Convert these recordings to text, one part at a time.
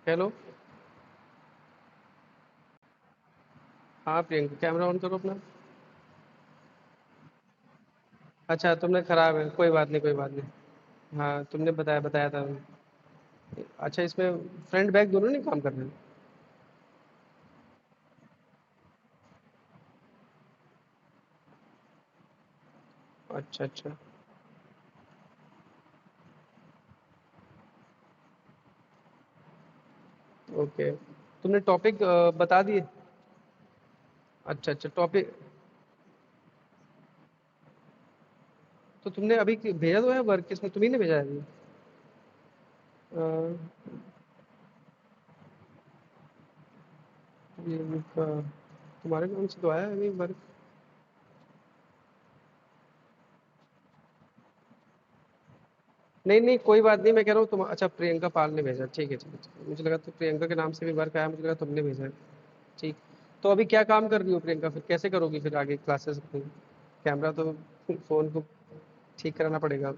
Hello. हाँ Priyanka, camera on करो अपना। अच्छा, तुमने खराब है, कोई बात नहीं, कोई बात नहीं। हाँ, तुमने बताया बताया था। अच्छा, इसमें फ्रंट बैक दोनों नहीं काम कर रहे हैं? अच्छा अच्छा। ओके। तुमने टॉपिक बता दिए? अच्छा अच्छा, टॉपिक। तो तुमने अभी भेजा तो है वर्क, इसमें तुम्ही ने भेजा है अभी? अ, ये तुम्हारे नाम से तो आया है अभी वर्क। नहीं नहीं, कोई बात नहीं, मैं कह रहा हूँ तुम, अच्छा प्रियंका पाल ने भेजा, ठीक है ठीक है ठीक है। मुझे लगा तो प्रियंका के नाम से भी वर्क आया, मुझे लगा तुमने भेजा है। ठीक। तो अभी क्या काम कर रही हो प्रियंका, फिर कैसे करोगी फिर आगे क्लासेस अपनी? कैमरा तो फोन को ठीक कराना पड़ेगा।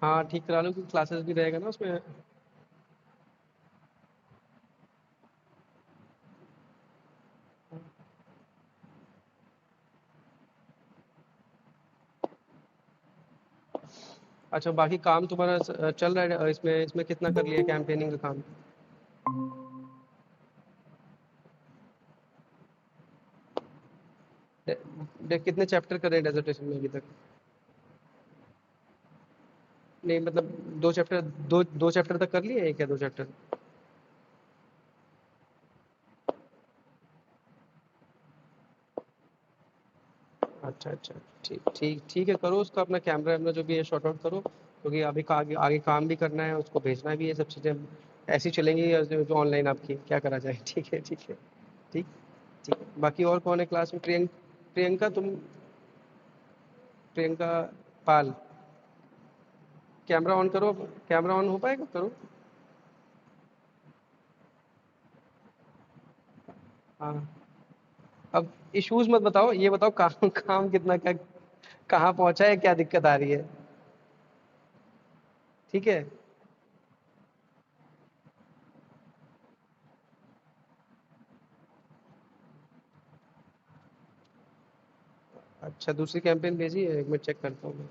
हाँ ठीक करा लो, क्योंकि क्लासेस भी रहेगा ना उसमें। अच्छा, बाकी काम तुम्हारा चल रहा है इसमें? इसमें कितना कर लिया कैंपेनिंग का काम? कितने चैप्टर कर रहे हैं डेजर्टेशन में अभी तक? नहीं मतलब, दो चैप्टर, दो चैप्टर तक कर लिए, एक या दो चैप्टर? अच्छा अच्छा। ठीक ठीक ठीक है, करो उसका अपना कैमरा वैमरा जो भी है शॉर्ट आउट करो, क्योंकि अभी आगे आगे काम भी करना है, उसको भेजना भी है, सब चीज़ें ऐसी चलेंगी जो ऑनलाइन आपकी, क्या करा जाए। ठीक है ठीक है। ठीक। ठीक है, बाकी और कौन है क्लास में? प्रियंका तुम? प्रियंका पाल। कैमरा ऑन करो। कैमरा ऑन हो पाएगा, करो। हाँ। अब इश्यूज मत बताओ, ये बताओ काम काम कितना, क्या कहाँ पहुंचा है, क्या दिक्कत आ रही है? ठीक है। अच्छा, दूसरी कैंपेन भेजी है, एक मिनट चेक करता हूँ मैं।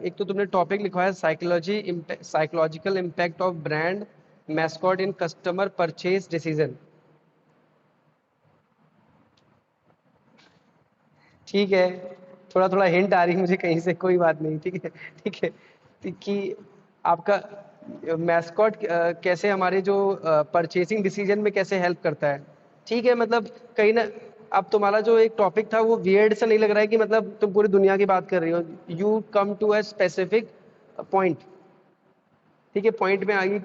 एक तो तुमने टॉपिक लिखवाया psychological impact of brand mascot in customer purchase decision. ठीक है। थोड़ा थोड़ा हिंट आ रही है मुझे कहीं से, कोई बात नहीं, ठीक है। ठीक है। कि आपका मैस्कॉट कैसे हमारे जो परचेसिंग डिसीजन में कैसे हेल्प करता है। ठीक है, मतलब कहीं ना, अब तुम्हारा जो एक टॉपिक था वो वियर्ड सा नहीं लग रहा है कि मतलब तुम पूरी दुनिया की बात कर रही हो? You come to a specific point. ठीक है, पॉइंट में आगे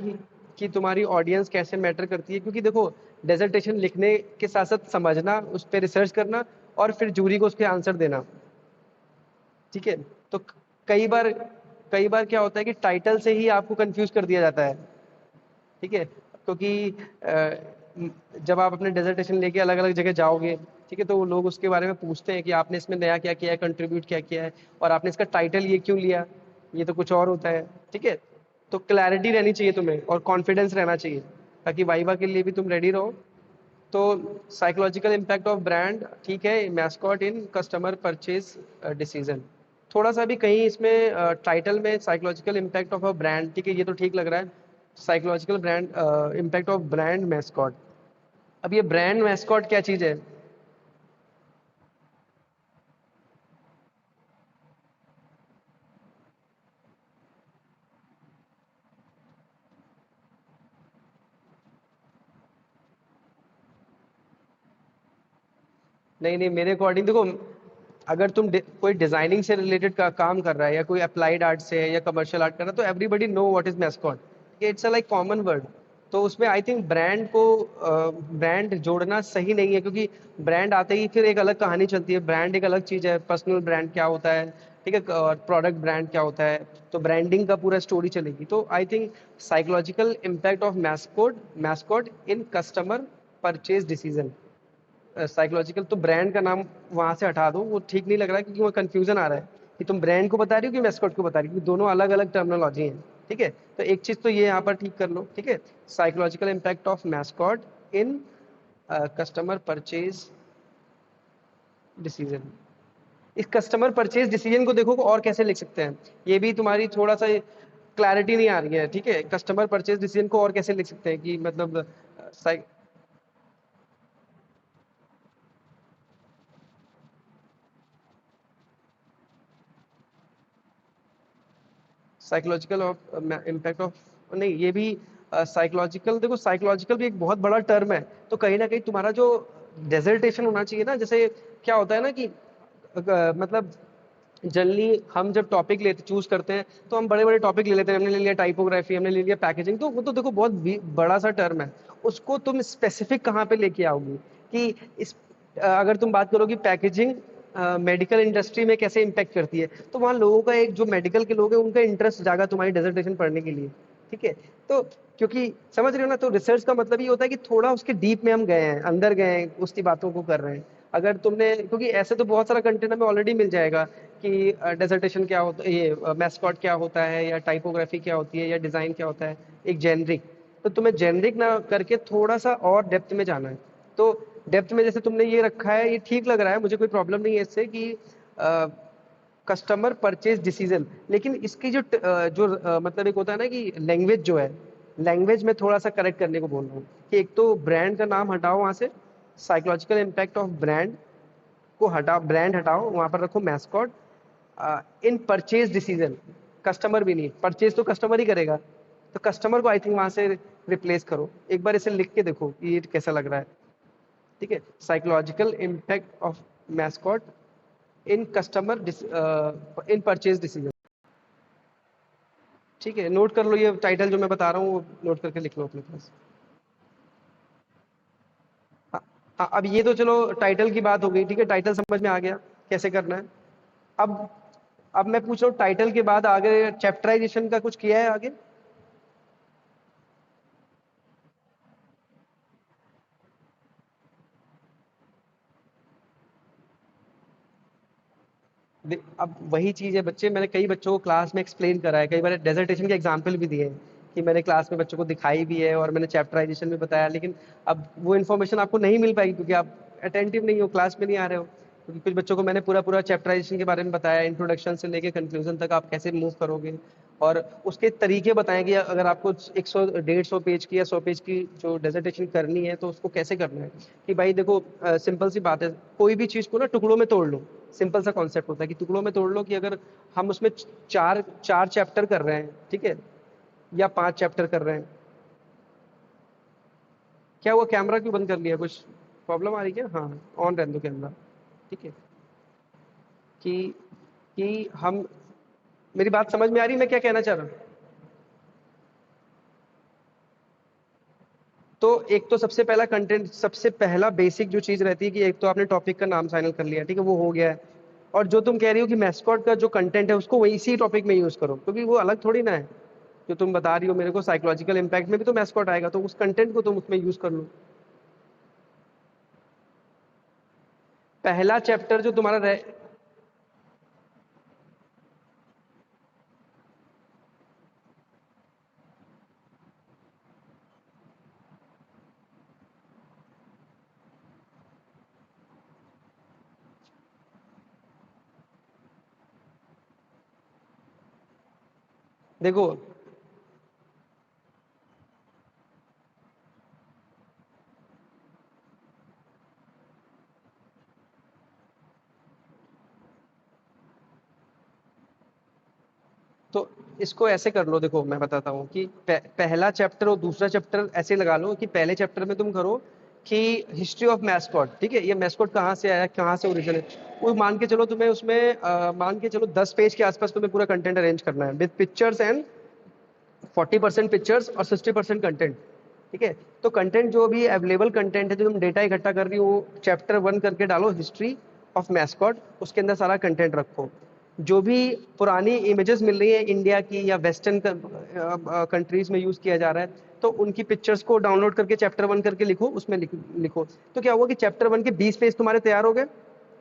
कि तुम्हारी ऑडियंस कैसे मैटर करती है, क्योंकि देखो, डेजर्टेशन लिखने के साथ साथ समझना, उस पर रिसर्च करना, और फिर जूरी को उसके आंसर देना। ठीक है। तो कई बार क्या होता है कि टाइटल से ही आपको कंफ्यूज कर दिया जाता है। ठीक है, क्योंकि जब आप अपने डेजर्टेशन लेके अलग अलग जगह जाओगे, ठीक है, तो वो लोग उसके बारे में पूछते हैं कि आपने इसमें नया क्या किया है, कंट्रीब्यूट क्या किया है, और आपने इसका टाइटल ये क्यों लिया, ये तो कुछ और होता है। ठीक है। तो क्लैरिटी रहनी चाहिए तुम्हें, और कॉन्फिडेंस रहना चाहिए, ताकि वाइवा के लिए भी तुम रेडी रहो। तो साइकोलॉजिकल इम्पैक्ट ऑफ ब्रांड, ठीक है, mascot in customer purchase decision. थोड़ा सा भी कहीं इसमें टाइटल में psychological impact of a brand, ठीक है, ये तो ठीक लग रहा है। Psychological brand impact of brand mascot. अब ये ब्रांड मैस्कॉट क्या चीज़ है? नहीं नहीं, मेरे अकॉर्डिंग देखो, अगर तुम कोई डिजाइनिंग से रिलेटेड का काम कर रहा है, या कोई अप्लाइड आर्ट से है, या कमर्शियल आर्ट कर रहा है, तो everybody know what is mascot. It's a like common word. तो उसमें आई थिंक ब्रांड को, ब्रांड जोड़ना सही नहीं है, क्योंकि ब्रांड आते ही फिर एक अलग कहानी चलती है। ब्रांड एक अलग चीज है, पर्सनल ब्रांड क्या होता है, ठीक है, और प्रोडक्ट ब्रांड क्या होता है। तो ब्रांडिंग का पूरा स्टोरी चलेगी। तो I think psychological impact of mascot in customer purchase decision. Psychological तो ब्रांड का नाम वहां से हटा दो, वो ठीक नहीं लग रहा है, क्योंकि वो कंफ्यूजन आ रहा है कि तुम ब्रांड को बता रही हो कि मैस्कॉट को बता रही हो, क्योंकि दोनों अलग अलग टर्मिनोलॉजी हैं। ठीक है, तो एक चीज तो ये यहाँ पर ठीक कर लो। ठीक है, psychological impact of mascot in customer purchase decision. इस कस्टमर परचेज डिसीजन को देखो और कैसे लिख सकते हैं, ये भी तुम्हारी थोड़ा सा क्लैरिटी नहीं आ रही है। ठीक है, कस्टमर परचेज डिसीजन को और कैसे लिख सकते हैं कि मतलब साइकोलॉजिकल ऑफ इम्पैक्ट ऑफ, नहीं ये भी साइकोलॉजिकल, देखो साइकोलॉजिकल भी एक बहुत बड़ा टर्म है। तो कहीं ना कहीं तुम्हारा जो डेजर्टेशन होना चाहिए ना, जैसे क्या होता है ना कि मतलब जनरली हम जब टॉपिक लेते चूज करते हैं तो हम बड़े बड़े टॉपिक ले लेते हैं। हमने ले लिया टाइपोग्राफी, हमने ले लिया पैकेजिंग, तो वो तो देखो बहुत बड़ा सा टर्म है। उसको तुम स्पेसिफिक कहाँ पे लेके आओगी कि इस अगर तुम बात करोगी पैकेजिंग मेडिकल इंडस्ट्री में कैसे इम्पेक्ट करती है, तो वहाँ लोगों का एक जो मेडिकल के लोग हैं उनका इंटरेस्ट जागा तुम्हारी डेजर्टेशन पढ़ने के लिए। ठीक है, तो क्योंकि समझ रहे हो ना, तो रिसर्च का मतलब ये होता है कि थोड़ा उसके डीप में हम गए हैं, अंदर गए हैं, उसकी बातों को कर रहे हैं। अगर तुमने, क्योंकि ऐसे तो बहुत सारा कंटेंट हमें ऑलरेडी मिल जाएगा कि डेजर्टेशन क्या होता है, ये मैस्कॉट क्या होता है, या टाइपोग्राफी क्या होती है, या डिजाइन क्या होता है, एक जेनरिक। तो तुम्हें जेनरिक ना करके थोड़ा सा और डेप्थ में जाना है। तो डेप्थ में जैसे तुमने ये रखा है, ये ठीक लग रहा है, मुझे कोई प्रॉब्लम नहीं है इससे कि कस्टमर परचेज डिसीजन। लेकिन इसकी मतलब एक होता है ना कि लैंग्वेज जो है, लैंग्वेज में थोड़ा सा करेक्ट करने को बोल रहा हूँ कि एक तो ब्रांड का नाम हटाओ वहां से, साइकोलॉजिकल इम्पैक्ट ऑफ ब्रांड को हटाओ, ब्रांड हटाओ, वहां पर रखो mascot. In purchase decision, customer भी नहीं, परचेज तो कस्टमर ही करेगा, तो कस्टमर को आई थिंक वहां से रिप्लेस करो। एक बार इसे लिख के देखो कि ये कैसा लग रहा है। ठीक है, psychological impact of mascot in customer in purchase decision. ठीक है, नोट कर लो, ये टाइटल जो मैं बता रहा हूँ वो नोट करके लिख लो अपने पास। हाँ, हाँ, अब ये तो चलो टाइटल की बात हो गई। ठीक है, टाइटल समझ में आ गया कैसे करना है। अब अब मैं पूछ रहा हूँ टाइटल के बाद आगे चैप्टराइजेशन का कुछ किया है आगे? अब वही चीज है बच्चे, मैंने कई बच्चों को क्लास में एक्सप्लेन करा है, कई बार डेजर्टेशन के एग्जाम्पल भी दिए हैं कि मैंने क्लास में बच्चों को दिखाई भी है और मैंने चैप्टराइजेशन भी बताया। लेकिन अब वो इन्फॉर्मेशन आपको नहीं मिल पाएगी क्योंकि आप अटेंटिव नहीं हो, क्लास में नहीं आ रहे हो। क्योंकि कुछ बच्चों को मैंने पूरा पूरा चैप्टराइजेशन के बारे में बताया, इंट्रोडक्शन से लेके कंक्लूजन तक आप कैसे मूव करोगे, और उसके तरीके बताएं कि अगर आपको 100 150 पेज की या 100 पेज की जो डेजर्टेशन करनी है तो उसको कैसे करना है। कि भाई देखो सिंपल सी बात है, कोई भी चीज को ना टुकड़ों में तोड़ लो। सिंपल सा कॉन्सेप्ट होता है कि टुकड़ों में तोड़ लो, कि अगर हम उसमें चार चार चैप्टर कर रहे हैं, ठीक है, या 5 चैप्टर कर रहे हैं। क्या हुआ, कैमरा क्यों बंद कर लिया, कुछ प्रॉब्लम आ रही है क्या? हाँ, ऑन रहने दो कैमरा। ठीक है, कि हम, मेरी बात समझ में आ रही है मैं क्या कहना चाह रहा हूँ? तो एक तो सबसे पहला कंटेंट, सबसे पहला बेसिक जो चीज रहती है कि एक तो आपने टॉपिक का नाम फाइनल कर लिया, ठीक है, वो हो गया है। और जो तुम कह रही हो कि मैस्कॉट का जो कंटेंट है उसको वही इसी टॉपिक में यूज करो, क्योंकि वो अलग थोड़ी ना है। जो तुम बता रही हो मेरे को साइकोलॉजिकल इम्पैक्ट में भी तो मैस्कॉट आएगा, तो उस कंटेंट को तुम उसमें यूज कर लो। पहला चैप्टर जो तुम्हारा रह, देखो तो इसको ऐसे कर लो, देखो मैं बताता हूँ कि पहला चैप्टर और दूसरा चैप्टर ऐसे लगा लो कि पहले चैप्टर में तुम करो कि हिस्ट्री ऑफ मैस्कॉट, ठीक है, ये मैस्कॉट कहाँ से आया, कहाँ से ओरिजिन है। वो मान के चलो तुम्हें उसमें मान के चलो 10 पेज के आसपास तुम्हें पूरा कंटेंट अरेंज करना है विद पिक्चर्स एंड 40% पिक्चर्स और 60% कंटेंट। ठीक है, तो कंटेंट जो भी अवेलेबल कंटेंट है, जो तुम डेटा इकट्ठा कर रही हो, वो चैप्टर 1 करके डालो हिस्ट्री ऑफ मैस्कॉट, उसके अंदर सारा कंटेंट रखो। जो भी पुरानी इमेजेस मिल रही है इंडिया की या वेस्टर्न कंट्रीज में यूज किया जा रहा है, तो उनकी पिक्चर्स को डाउनलोड करके चैप्टर 1 करके लिखो, उसमें लिखो। तो क्या हुआ कि चैप्टर 1 के 20 पेज तुम्हारे तैयार हो गए।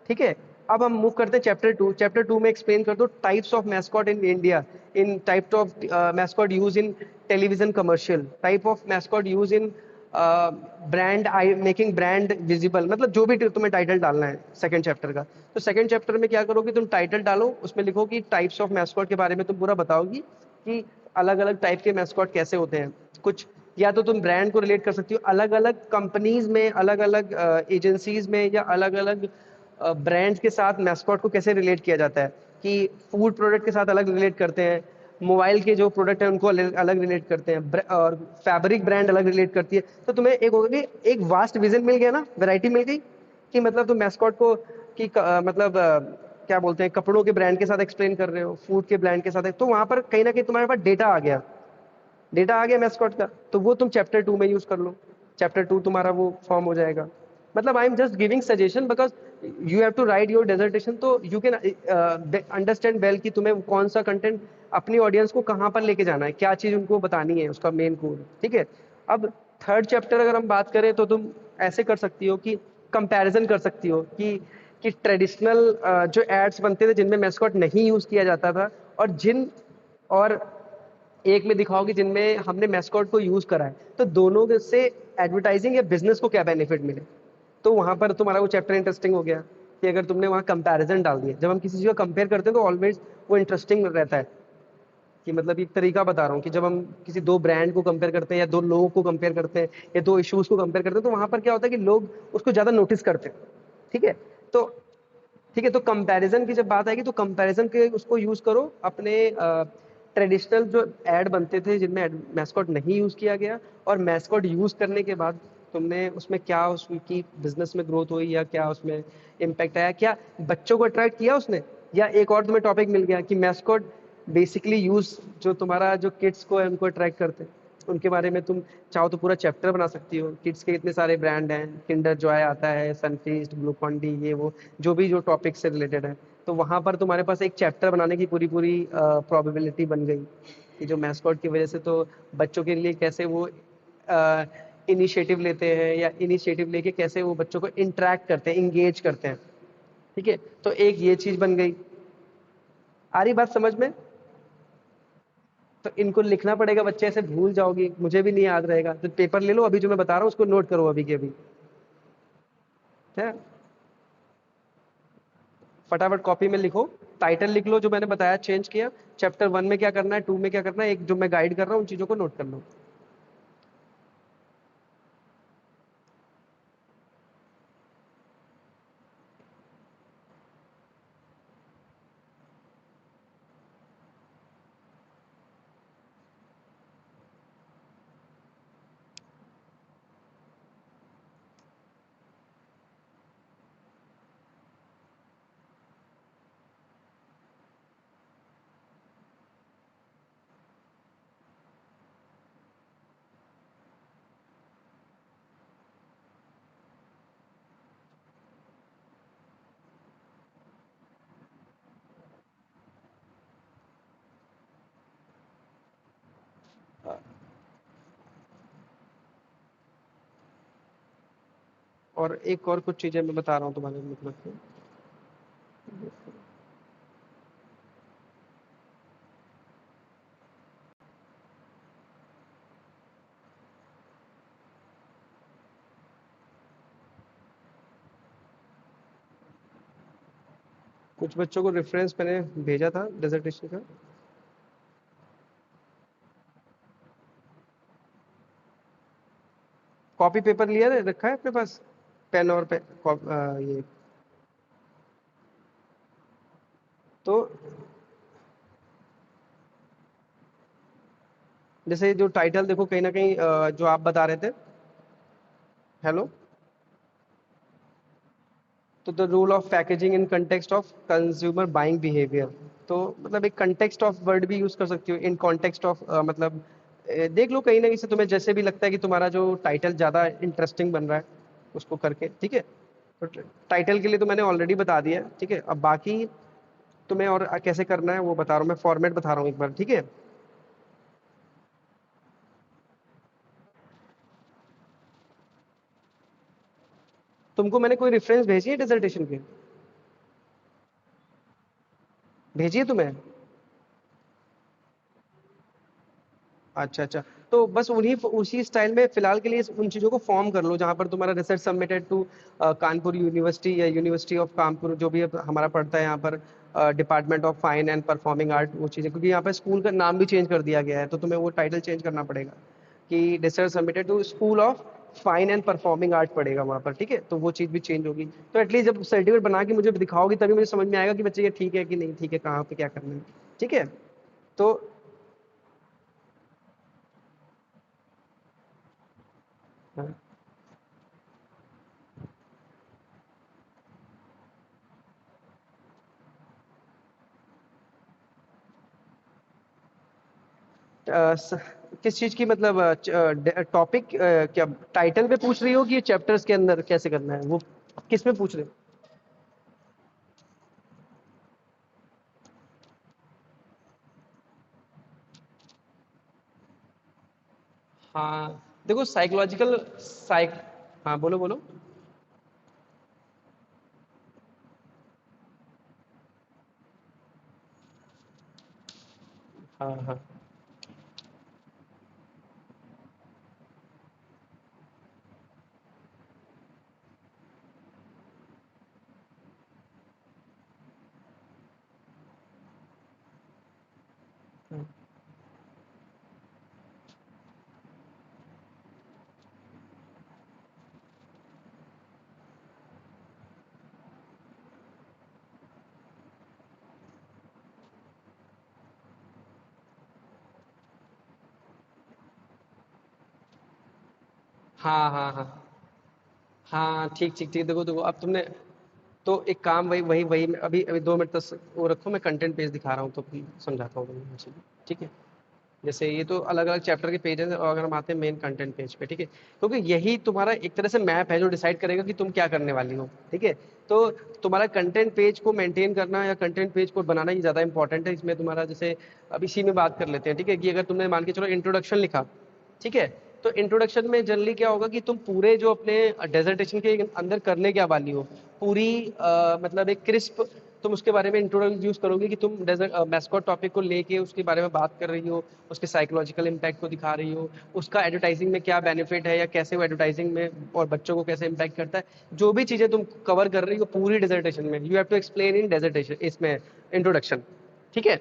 ठीक है, अब हम मूव करते हैं चैप्टर 2। चैप्टर 2 में एक्सप्लेन कर दो types of mascot in India, in type of mascot use in television commercial, type of mascot use in brand I making brand visible, मतलब जो भी तुम्हें टाइटल डालना है सेकंड चैप्टर का। तो सेकंड चैप्टर में क्या करोगे, तुम टाइटल डालो, उसमें लिखो कि टाइप्स ऑफ मैस्कॉट के बारे में तुम पूरा बताओगी कि अलग अलग टाइप के मैस्कॉट कैसे होते हैं। कुछ या तो तुम ब्रांड को रिलेट कर सकती हो, अलग अलग कंपनीज में, अलग अलग एजेंसीज में, या अलग अलग ब्रांड्स के साथ मैस्कॉट को कैसे रिलेट किया जाता है, कि फूड प्रोडक्ट के साथ अलग रिलेट करते हैं, मोबाइल के जो प्रोडक्ट है उनको अलग रिलेट करते हैं, और फैब्रिक ब्रांड अलग रिलेट करती है। तो तुम्हें एक होगा कि एक वास्ट विजन मिल गया ना, वैरायटी मिल गई, कि मतलब तुम मैस्कॉट को कि मतलब क्या बोलते हैं, कपड़ों के ब्रांड के साथ एक्सप्लेन कर रहे हो, फूड के ब्रांड के साथ, तो वहां पर कहीं ना कहीं तुम्हारे पास डेटा आ गया, डेटा आ गया मैस्कॉट का, तो वो तुम चैप्टर 2 में यूज कर लो। चैप्टर 2 तुम्हारा वो फॉर्म हो जाएगा। मतलब I am just giving suggestion because you have to write your dissertation, तो यू कैन अंडरस्टैंड वेल कि तुम्हें कौन सा कंटेंट अपनी ऑडियंस को कहाँ पर लेके जाना है, क्या चीज उनको बतानी है, उसका मेन गोल। ठीक है। अब थर्ड चैप्टर अगर हम बात करें तो तुम ऐसे कर सकती हो कि कंपैरिजन कर सकती हो कि ट्रेडिशनल जो एड्स बनते थे जिनमें मैस्कॉट नहीं यूज किया जाता था, और जिन और एक में दिखाओगे जिनमें हमने मैस्कॉट को यूज करा है, तो दोनों से एडवर्टाइजिंग या बिजनेस को क्या बेनिफिट मिले। तो वहां पर तुम्हारा वो चैप्टर इंटरेस्टिंग हो गया, कि अगर तुमने वहां कंपैरिजन डाल दिया, जब हम किसी चीज को कंपेयर करते हैं तो ऑलवेज वो इंटरेस्टिंग रहता है। कि मतलब एक तरीका बता रहा हूँ कि जब हम किसी दो ब्रांड को कंपेयर करते हैं, या दो लोगों को कंपेयर करते हैं, या दो इश्यूज को कंपेयर करते हैं, तो वहां पर क्या होता है कि लोग उसको ज्यादा नोटिस करते हैं। ठीक है। तो ठीक है, तो कंपैरिजन की जब बात आएगी तो कंपैरिजन के उसको यूज करो अपने ट्रेडिशनल जो एड बनते थे जिनमें मैस्कॉट नहीं यूज किया गया, और मैस्कॉट यूज करने के बाद तुमने उसमें क्या उसकी बिजनेस में ग्रोथ हुई, या क्या उसमें इम्पैक्ट आया, क्या बच्चों को अट्रैक्ट किया उसने, या एक और तुम्हें टॉपिक मिल गया कि मैस्कॉट बेसिकली यूज जो तुम्हारा जो किड्स को है उनको अट्रैक्ट करते हैं, उनके बारे में तुम चाहो तो पूरा चैप्टर बना सकती हो। किड्स के इतने सारे ब्रांड हैं, किंडर जॉय आता है, सनफीस्ट, ग्लूकॉन डी, ये वो जो भी जो टॉपिक से रिलेटेड है, तो वहां पर तुम्हारे पास एक चैप्टर बनाने की पूरी पूरी प्रोबेबिलिटी बन गई, कि जो मैस्कॉट की वजह से तो बच्चों के लिए कैसे वो इनिशिएटिव लेते हैं, या इनिशिएटिव लेके कैसे वो बच्चों को इंटरेक्ट करते हैं, इंगेज करते हैं। ठीक है। तो एक ये चीज बन गई। आ रही बात समझ में? तो इनको लिखना पड़ेगा, बच्चे ऐसे भूल जाओगी, मुझे भी नहीं याद रहेगा, तो पेपर ले लो अभी जो मैं बता रहा हूँ उसको नोट करो अभी के अभी। है, फटाफट कॉपी में लिखो, टाइटल लिख लो जो मैंने बताया, चेंज किया, चैप्टर 1 में क्या करना है, 2 में क्या करना है, एक जो मैं गाइड कर रहा हूँ उन चीजों को नोट कर लो। और एक और कुछ चीजें मैं बता रहा हूँ तुम्हारे मतलब को। कुछ बच्चों को रेफरेंस मैंने भेजा था डिसर्टेशन का। कॉपी पेपर लिया है, रखा है अपने पास, पेन और ये। तो जैसे जो टाइटल देखो कहीं ना कहीं जो आप बता रहे थे। हेलो। तो the rule of packaging in context of consumer buying behaviour, तो मतलब एक कंटेक्स्ट ऑफ वर्ड भी यूज कर सकती हो, इन कॉन्टेक्स्ट ऑफ मतलब देख लो कहीं ना कहीं से तुम्हें जैसे भी लगता है कि तुम्हारा जो टाइटल ज्यादा इंटरेस्टिंग बन रहा है उसको करके। ठीक है। तो टाइटल के लिए तो मैंने ऑलरेडी बता दिया है। ठीक है। अब बाकी तुम्हें और कैसे करना है वो बता रहा हूँ, मैं फॉर्मेट बता रहा हूँ एक बार। ठीक है। तुमको मैंने कोई रेफरेंस भेजी है डिसर्टेशन के? भेजिए तुम्हें। अच्छा अच्छा। तो बस उन्हीं उसी स्टाइल में फिलहाल के लिए उन चीजों को फॉर्म कर लो जहां पर तुम्हारा research submitted to Kanpur university या यूनिवर्सिटी ऑफ कानपुर, जो भी अब हमारा पड़ता है यहाँ पर, department of fine and performing art, वो चीजें, क्योंकि यहाँ पर स्कूल का नाम भी चेंज कर दिया गया है, तो तुम्हें वो टाइटल चेंज करना पड़ेगा कि research submitted to school of fine and performing art पड़ेगा वहां पर, ठीक है। तो वो चीज भी चेंज होगी। तो एटलीस्ट जब सर्टिफिकेट बना के मुझे दिखाओगी तभी मुझे समझ में आएगा कि बच्चे ये ठीक है कि नहीं ठीक है, कहाँ पे क्या करना है। ठीक है। तो हाँ, किस चीज की मतलब, टॉपिक क्या टाइटल पे पूछ रही हो कि चैप्टर्स के अंदर कैसे करना है वो, किस में पूछ रहे हो? हाँ देखो साइकोलॉजिकल साइक हाँ बोलो बोलो। हाँ हाँ हाँ हाँ हाँ हाँ। ठीक ठीक ठीक। देखो देखो अब तुमने, तो एक काम, वही वही वही अभी अभी 2 मिनट तक वो रखो, मैं कंटेंट पेज दिखा रहा हूँ तो फिर समझाता हूँ तुम्हें अच्छे से, ठीक है। जैसे ये तो अलग अलग चैप्टर के पेज हैं, और अगर हम आते हैं मेन कंटेंट पेज पे, ठीक है, क्योंकि यही तुम्हारा एक तरह से मैप है जो डिसाइड करेगा कि तुम क्या करने वाली हो, ठीक है। तो तुम्हारा कंटेंट पेज को मेंटेन करना या कंटेंट पेज को बनाना ही ज्यादा इंपॉर्टेंट है इसमें तुम्हारा। जैसे अब इसी में बात कर लेते हैं, ठीक है, कि अगर तुमने मान के चलो इंट्रोडक्शन लिखा, ठीक है, तो इंट्रोडक्शन में जनरली क्या होगा कि तुम पूरे जो अपने डेजर्टेशन के अंदर करने क्या वाली हो, पूरी मतलब एक क्रिस्प तुम उसके बारे में इंट्रोड्यूस करोगे कि तुम डेजर्ट मैस्कॉट टॉपिक को लेके उसके बारे में बात कर रही हो, उसके साइकोलॉजिकल इम्पैक्ट को दिखा रही हो, उसका एडवर्टाइजिंग में क्या बेनिफिट है या कैसे वो एडवर्टाइजिंग में और बच्चों को कैसे इम्पैक्ट करता है, जो भी चीजें तुम कवर कर रही हो पूरी डेजर्टेशन में, you have to explain in dissertation, इसमें इंट्रोडक्शन, ठीक है।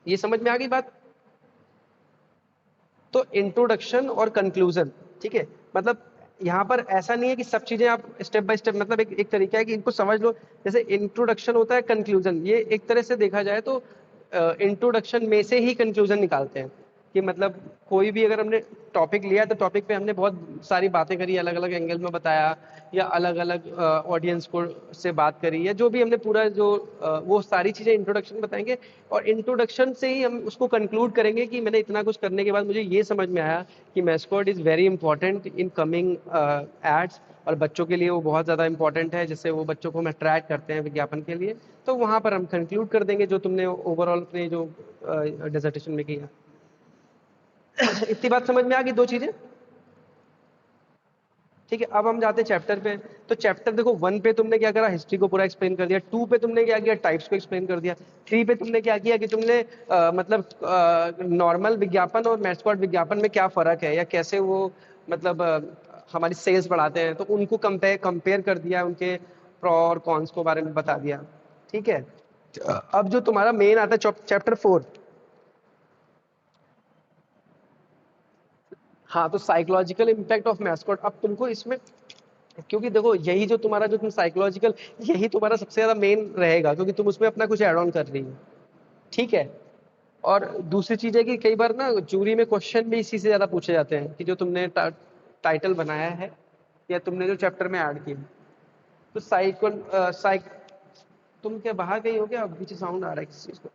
ये समझ में आ गई बात? तो इंट्रोडक्शन और कंक्लूजन, ठीक है, मतलब यहाँ पर ऐसा नहीं है कि सब चीजें आप स्टेप बाय स्टेप, मतलब एक तरीका है कि इनको समझ लो। जैसे इंट्रोडक्शन होता है, कंक्लूजन, ये एक तरह से देखा जाए तो इंट्रोडक्शन में से ही कंक्लूजन निकालते हैं, कि मतलब कोई भी अगर हमने टॉपिक लिया तो टॉपिक पे हमने बहुत सारी बातें करी, अलग अलग एंगल में बताया, या अलग अलग ऑडियंस को से बात करी, या जो भी हमने पूरा जो वो सारी चीजें इंट्रोडक्शन बताएंगे, और इंट्रोडक्शन से ही हम उसको कंक्लूड करेंगे कि मैंने इतना कुछ करने के बाद मुझे ये समझ में आया कि mascot is very important in coming ads, और बच्चों के लिए वो बहुत ज़्यादा इंपॉर्टेंट है, जिससे वो बच्चों को हम अट्रैक्ट करते हैं विज्ञापन के लिए। तो वहां पर हम कंक्लूड कर देंगे जो तुमने ओवरऑल अपने जो डिसर्टेशन में किया। इतनी बात समझ में आ गई, दो चीजें, ठीक है। अब हम जाते हैं चैप्टर पे। तो चैप्टर देखो, 1 पे तुमने क्या करा, हिस्ट्री को पूरा एक्सप्लेन कर दिया। 2 पे तुमने क्या किया, टाइप्स को एक्सप्लेन कर दिया। 3 पे तुमने क्या किया कि तुमने मतलब नॉर्मल विज्ञापन और मैस्कॉट विज्ञापन में क्या फर्क है, या कैसे वो मतलब हमारी सेल्स बढ़ाते हैं, तो उनको कंपेयर कंपेयर कर दिया, उनके प्रो और कॉन्स को बारे में बता दिया, ठीक है। अब जो तुम्हारा मेन आता है चैप्टर 4। हाँ, तो साइकोलॉजिकल इम्पैक्ट ऑफ मैस्कॉट, अब तुमको इसमें, क्योंकि देखो यही जो तुम्हारा जो तुम साइकोलॉजिकल, यही तुम्हारा सबसे ज्यादा मेन रहेगा, क्योंकि तुम उसमें अपना कुछ ऐड ऑन कर रही हो, ठीक है। और दूसरी चीज है कि कई बार ना जूरी में क्वेश्चन भी इसी से ज्यादा पूछे जाते हैं कि जो तुमने टाइटल बनाया है या तुमने जो चैप्टर में ऐड किया। तो साइक तुम क्या बाहर गई हो क्या, पीछे साउंड आ रहा है किसी चीज का?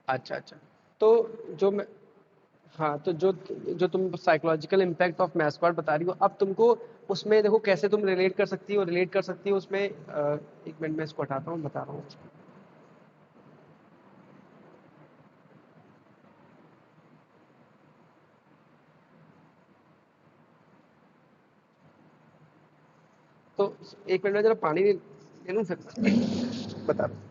अच्छा अच्छा। तो जो मैं हाँ, तो जो तुम साइकोलॉजिकल इम्पैक्ट ऑफ मैस्कॉट बता रही हो, अब तुमको उसमें देखो कैसे तुम रिलेट कर सकती हो, रिलेट कर सकती हो उसमें, एक मिनट में इसको हटाता हूँ, बता रहा हूँ। तो एक मिनट में जरा पानी ले लूं फिर बता रहा हूँ।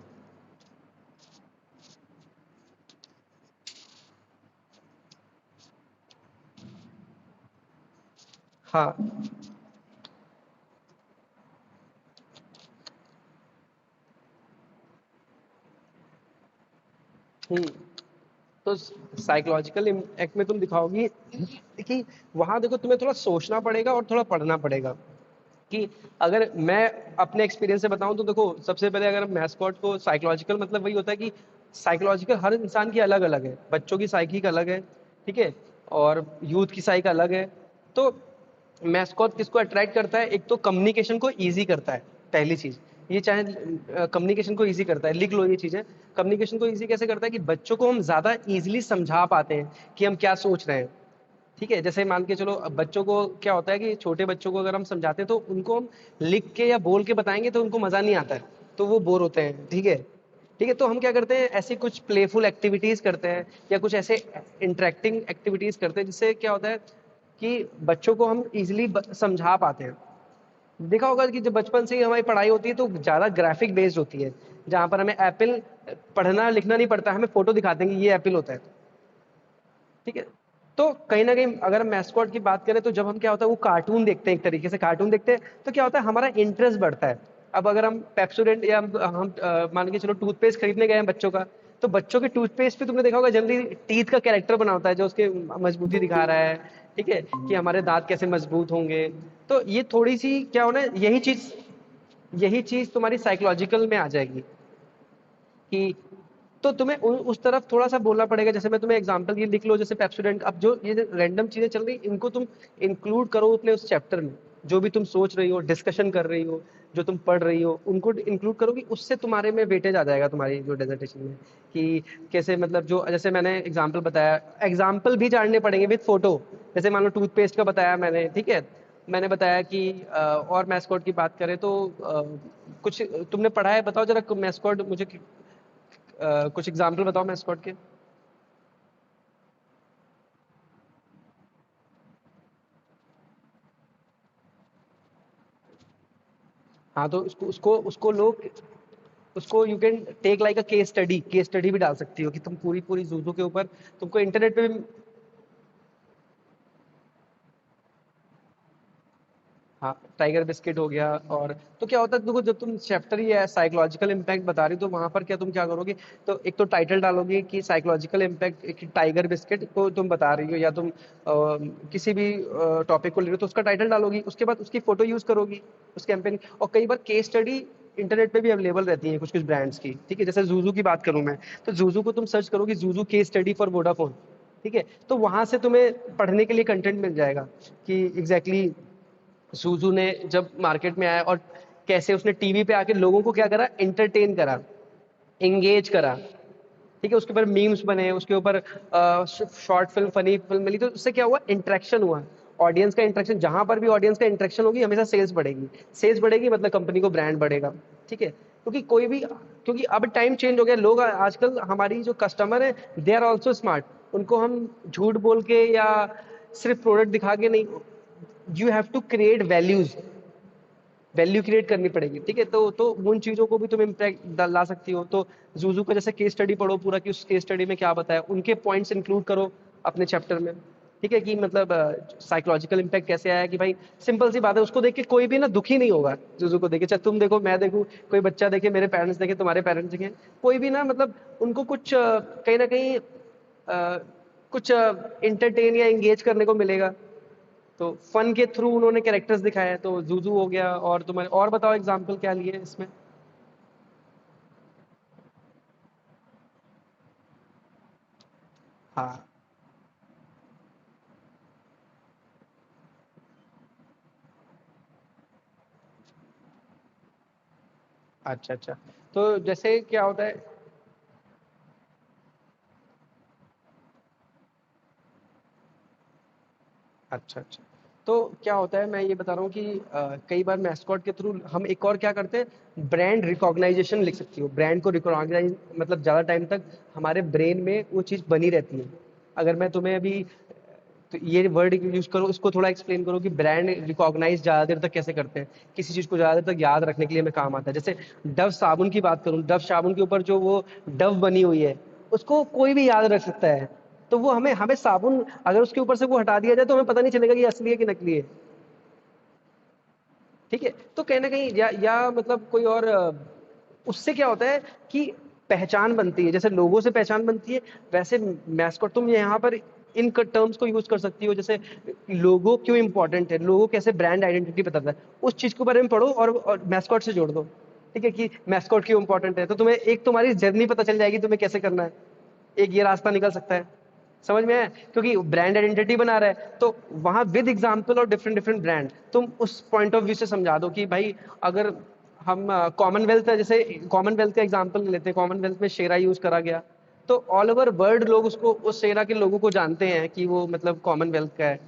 हाँ। हम्म। तो साइकोलॉजिकल इम्पैक्ट में तुम दिखाओगी कि वहां देखो तुम्हें थोड़ा सोचना पड़ेगा और थोड़ा पढ़ना पड़ेगा। कि अगर मैं अपने एक्सपीरियंस से बताऊं तो देखो, सबसे पहले अगर मैस्कॉट को साइकोलॉजिकल मतलब वही होता है कि साइकोलॉजिकल हर इंसान की अलग अलग है, बच्चों की साइकिक अलग है, ठीक है, और यूथ की साइक अलग है। तो मैस्कॉट किसको अट्रैक्ट करता है? एक तो कम्युनिकेशन को ईजी करता है, पहली चीज। ये चाहे कम्युनिकेशन को ईजी करता है, लिख लो ये चीजें। कम्युनिकेशन को ईजी कैसे करता है? कि बच्चों को हम ज्यादा इजीली समझा पाते हैं कि हम क्या सोच रहे हैं। ठीक है, जैसे मान के चलो, अब बच्चों को क्या होता है कि छोटे बच्चों को अगर हम समझाते हैं तो उनको हम लिख के या बोल के बताएंगे तो उनको मजा नहीं आता है, तो वो बोर होते हैं। ठीक है, ठीक है, तो हम क्या करते हैं, ऐसी कुछ प्लेफुल एक्टिविटीज करते हैं या कुछ ऐसे इंटरेक्टिंग एक्टिविटीज करते हैं जिससे क्या होता है कि बच्चों को हम इजिली समझा पाते हैं। देखा होगा कि जब बचपन से ही हमारी पढ़ाई होती है तो ज्यादा ग्राफिक बेस्ड होती है, जहां पर हमें एप्पल पढ़ना लिखना नहीं पड़ता, हमें फोटो दिखा देंगे ये एप्पल होता है। ठीक है, तो कहीं ना कहीं अगर हम मैस्कॉट की बात करें तो जब हम क्या होता है वो कार्टून देखते हैं, एक तरीके से कार्टून देखते हैं, तो क्या होता है हमारा इंटरेस्ट बढ़ता है। अब अगर हम पेप्सोडेंट या हम मान के चलो टूथपेस्ट खरीदने गए हैं बच्चों का, तो बच्चों के टूथपेस्ट पे तुमने देखा होगा जनरली टीथ का कैरेक्टर बना होता है जो उसके मजबूती दिखा रहा है। ठीक है, कि हमारे दांत कैसे मजबूत होंगे। तो ये थोड़ी सी क्या होना है, यही चीज तुम्हारी साइकोलॉजिकल में आ जाएगी कि तो तुम्हें उस तरफ थोड़ा सा बोलना पड़ेगा। जैसे मैं तुम्हें एग्जांपल ये लिख लो, जैसे पेप्सोडेंट, अब जो ये रैंडम चीजें चल रही इनको तुम इंक्लूड करो अपने उस चैप्टर में। जो भी तुम सोच रही हो, डिस्कशन कर रही हो, जो तुम पढ़ रही हो, उनको इंक्लूड करोगी, उससे तुम्हारे में वेटेज आ जाएगा तुम्हारी जो डेजर्टेशन में। कि कैसे, मतलब जो जैसे मैंने एग्जाम्पल बताया, एग्जाम्पल भी जानने पड़ेंगे विद फोटो। जैसे मान लो टूथपेस्ट का बताया मैंने, ठीक है, मैंने बताया कि और मैस्कॉट की बात करें तो कुछ तुमने पढ़ा है, बताओ जरा मैस्कॉट मुझे कुछ एग्जाम्पल बताओ मैस्कॉट के। हाँ, तो उसको उसको उसको लोग उसको you can take like a case study भी डाल सकती हो कि तुम पूरी पूरी जूजू के ऊपर तुमको इंटरनेट पे भी। हाँ, टाइगर बिस्किट हो गया। और तो क्या होता है, देखो जब तुम चैप्टर ही है साइकोलॉजिकल इम्पैक्ट बता रही हो, तो वहां पर क्या तुम क्या करोगे, तो एक तो टाइटल डालोगे कि साइकोलॉजिकल इम्पैक्ट एक टाइगर बिस्किट को तुम बता रही हो, या तुम किसी भी टॉपिक को ले रहे हो तो उसका टाइटल डालोगी, उसके बाद उसकी फोटो यूज करोगी उस कैंपेन। और कई बार केस स्टडी इंटरनेट पे भी अवेलेबल रहती है कुछ कुछ ब्रांड्स की। ठीक है, जैसे जूजू की बात करूं मैं, तो जूजू को तुम सर्च करोगी, Juju case study for Vodafone. ठीक है, तो वहां से तुम्हें पढ़ने के लिए कंटेंट मिल जाएगा कि एग्जैक्टली सूजू ने जब मार्केट में आया और कैसे उसने टीवी पे आके लोगों को क्या करा, एंटरटेन करा, एंगेज करा। ठीक है, उसके ऊपर मीम्स बने, उसके ऊपर शॉर्ट फिल्म, फनी फिल्म मिली, तो उससे क्या हुआ, इंटरेक्शन हुआ। ऑडियंस का इंटरेक्शन, जहां पर भी ऑडियंस का इंटरेक्शन होगी हमेशा सेल्स बढ़ेगी। सेल्स बढ़ेगी मतलब कंपनी को ब्रांड बढ़ेगा। ठीक है, क्योंकि कोई भी, क्योंकि अब टाइम चेंज हो गया, लोग आजकल हमारी जो कस्टमर है दे आर ऑल्सो स्मार्ट। उनको हम झूठ बोल के या सिर्फ प्रोडक्ट दिखा के नहीं, you have to create values, value create करनी पड़ेगी। ठीक है, तो उन चीजों को भी तुम इम्पैक्ट ला सकती हो। तो जूजू का जैसे केस स्टडी पढ़ो पूरा, कि उस केस स्टडी में क्या बताया, उनके पॉइंट्स इंक्लूड करो अपने चैप्टर में। ठीक है, कि मतलब साइकोलॉजिकल इम्पैक्ट कैसे आया, कि भाई सिंपल सी बात है, उसको देख के कोई भी ना दुखी नहीं होगा। जूजू को देखे, चाहे तुम देखो, मैं देखूं, कोई बच्चा देखे, मेरे पेरेंट्स देखे, तुम्हारे पेरेंट्स देखे, कोई भी ना, मतलब उनको कुछ कहीं ना कहीं कुछ इंटरटेन या एंगेज करने को मिलेगा। तो फन के थ्रू उन्होंने कैरेक्टर्स दिखाए हैं, तो जूजू हो गया। और तुम्हारे और बताओ एग्जांपल क्या लिए इसमें। हाँ। अच्छा अच्छा, तो जैसे क्या होता है। अच्छा अच्छा, तो क्या होता है, मैं ये बता रहा हूँ कि कई बार मैस्कॉट के थ्रू हम एक और क्या करते हैं, ब्रांड रिकॉग्नाइजेशन लिख सकती हो। ब्रांड को रिकॉग्नाइज मतलब ज्यादा टाइम तक हमारे ब्रेन में वो चीज बनी रहती है। अगर मैं तुम्हें अभी तो ये वर्ड यूज करो, इसको थोड़ा एक्सप्लेन करो कि ब्रांड रिकॉग्नाइज ज्यादा देर तक कैसे करते हैं, किसी चीज को ज्यादा देर तक याद रखने के लिए हमें काम आता है। जैसे डव साबुन की बात करूं, डव साबुन के ऊपर जो वो डव बनी हुई है, उसको कोई भी याद रख सकता है। तो वो हमें हमें साबुन अगर उसके ऊपर से वो हटा दिया जाए तो हमें पता नहीं चलेगा कि ये असली है कि नकली है। ठीक है, तो कहीं ना कहीं या मतलब कोई और उससे क्या होता है कि पहचान बनती है, जैसे लोगों से पहचान बनती है, वैसे मैस्कॉट तुम यहाँ पर इन टर्म्स को यूज कर सकती हो। जैसे लोगो क्यों इंपॉर्टेंट है, लोगो कैसे ब्रांड आइडेंटिटी बताता है, उस चीज के बारे में पढ़ो और मैस्कॉट से जोड़ दो। ठीक है, कि मैस्कॉट क्यों इंपॉर्टेंट है, तो तुम्हें एक तुम्हारी जर्नी पता चल जाएगी तुम्हें कैसे करना है, एक ये रास्ता निकल सकता है। समझ में आया, क्योंकि ब्रांड आइडेंटिटी बना रहा है तो वहां विद एग्जांपल और डिफरेंट डिफरेंट ब्रांड तुम उस पॉइंट ऑफ व्यू से समझा दो कि भाई अगर हम कॉमनवेल्थ है, जैसे कॉमनवेल्थ का एग्जांपल लेते हैं, कॉमनवेल्थ में शेरा यूज करा गया, तो ऑल ओवर वर्ल्ड लोग उसको उस शेरा के लोगों को जानते हैं कि वो मतलब कॉमनवेल्थ का है।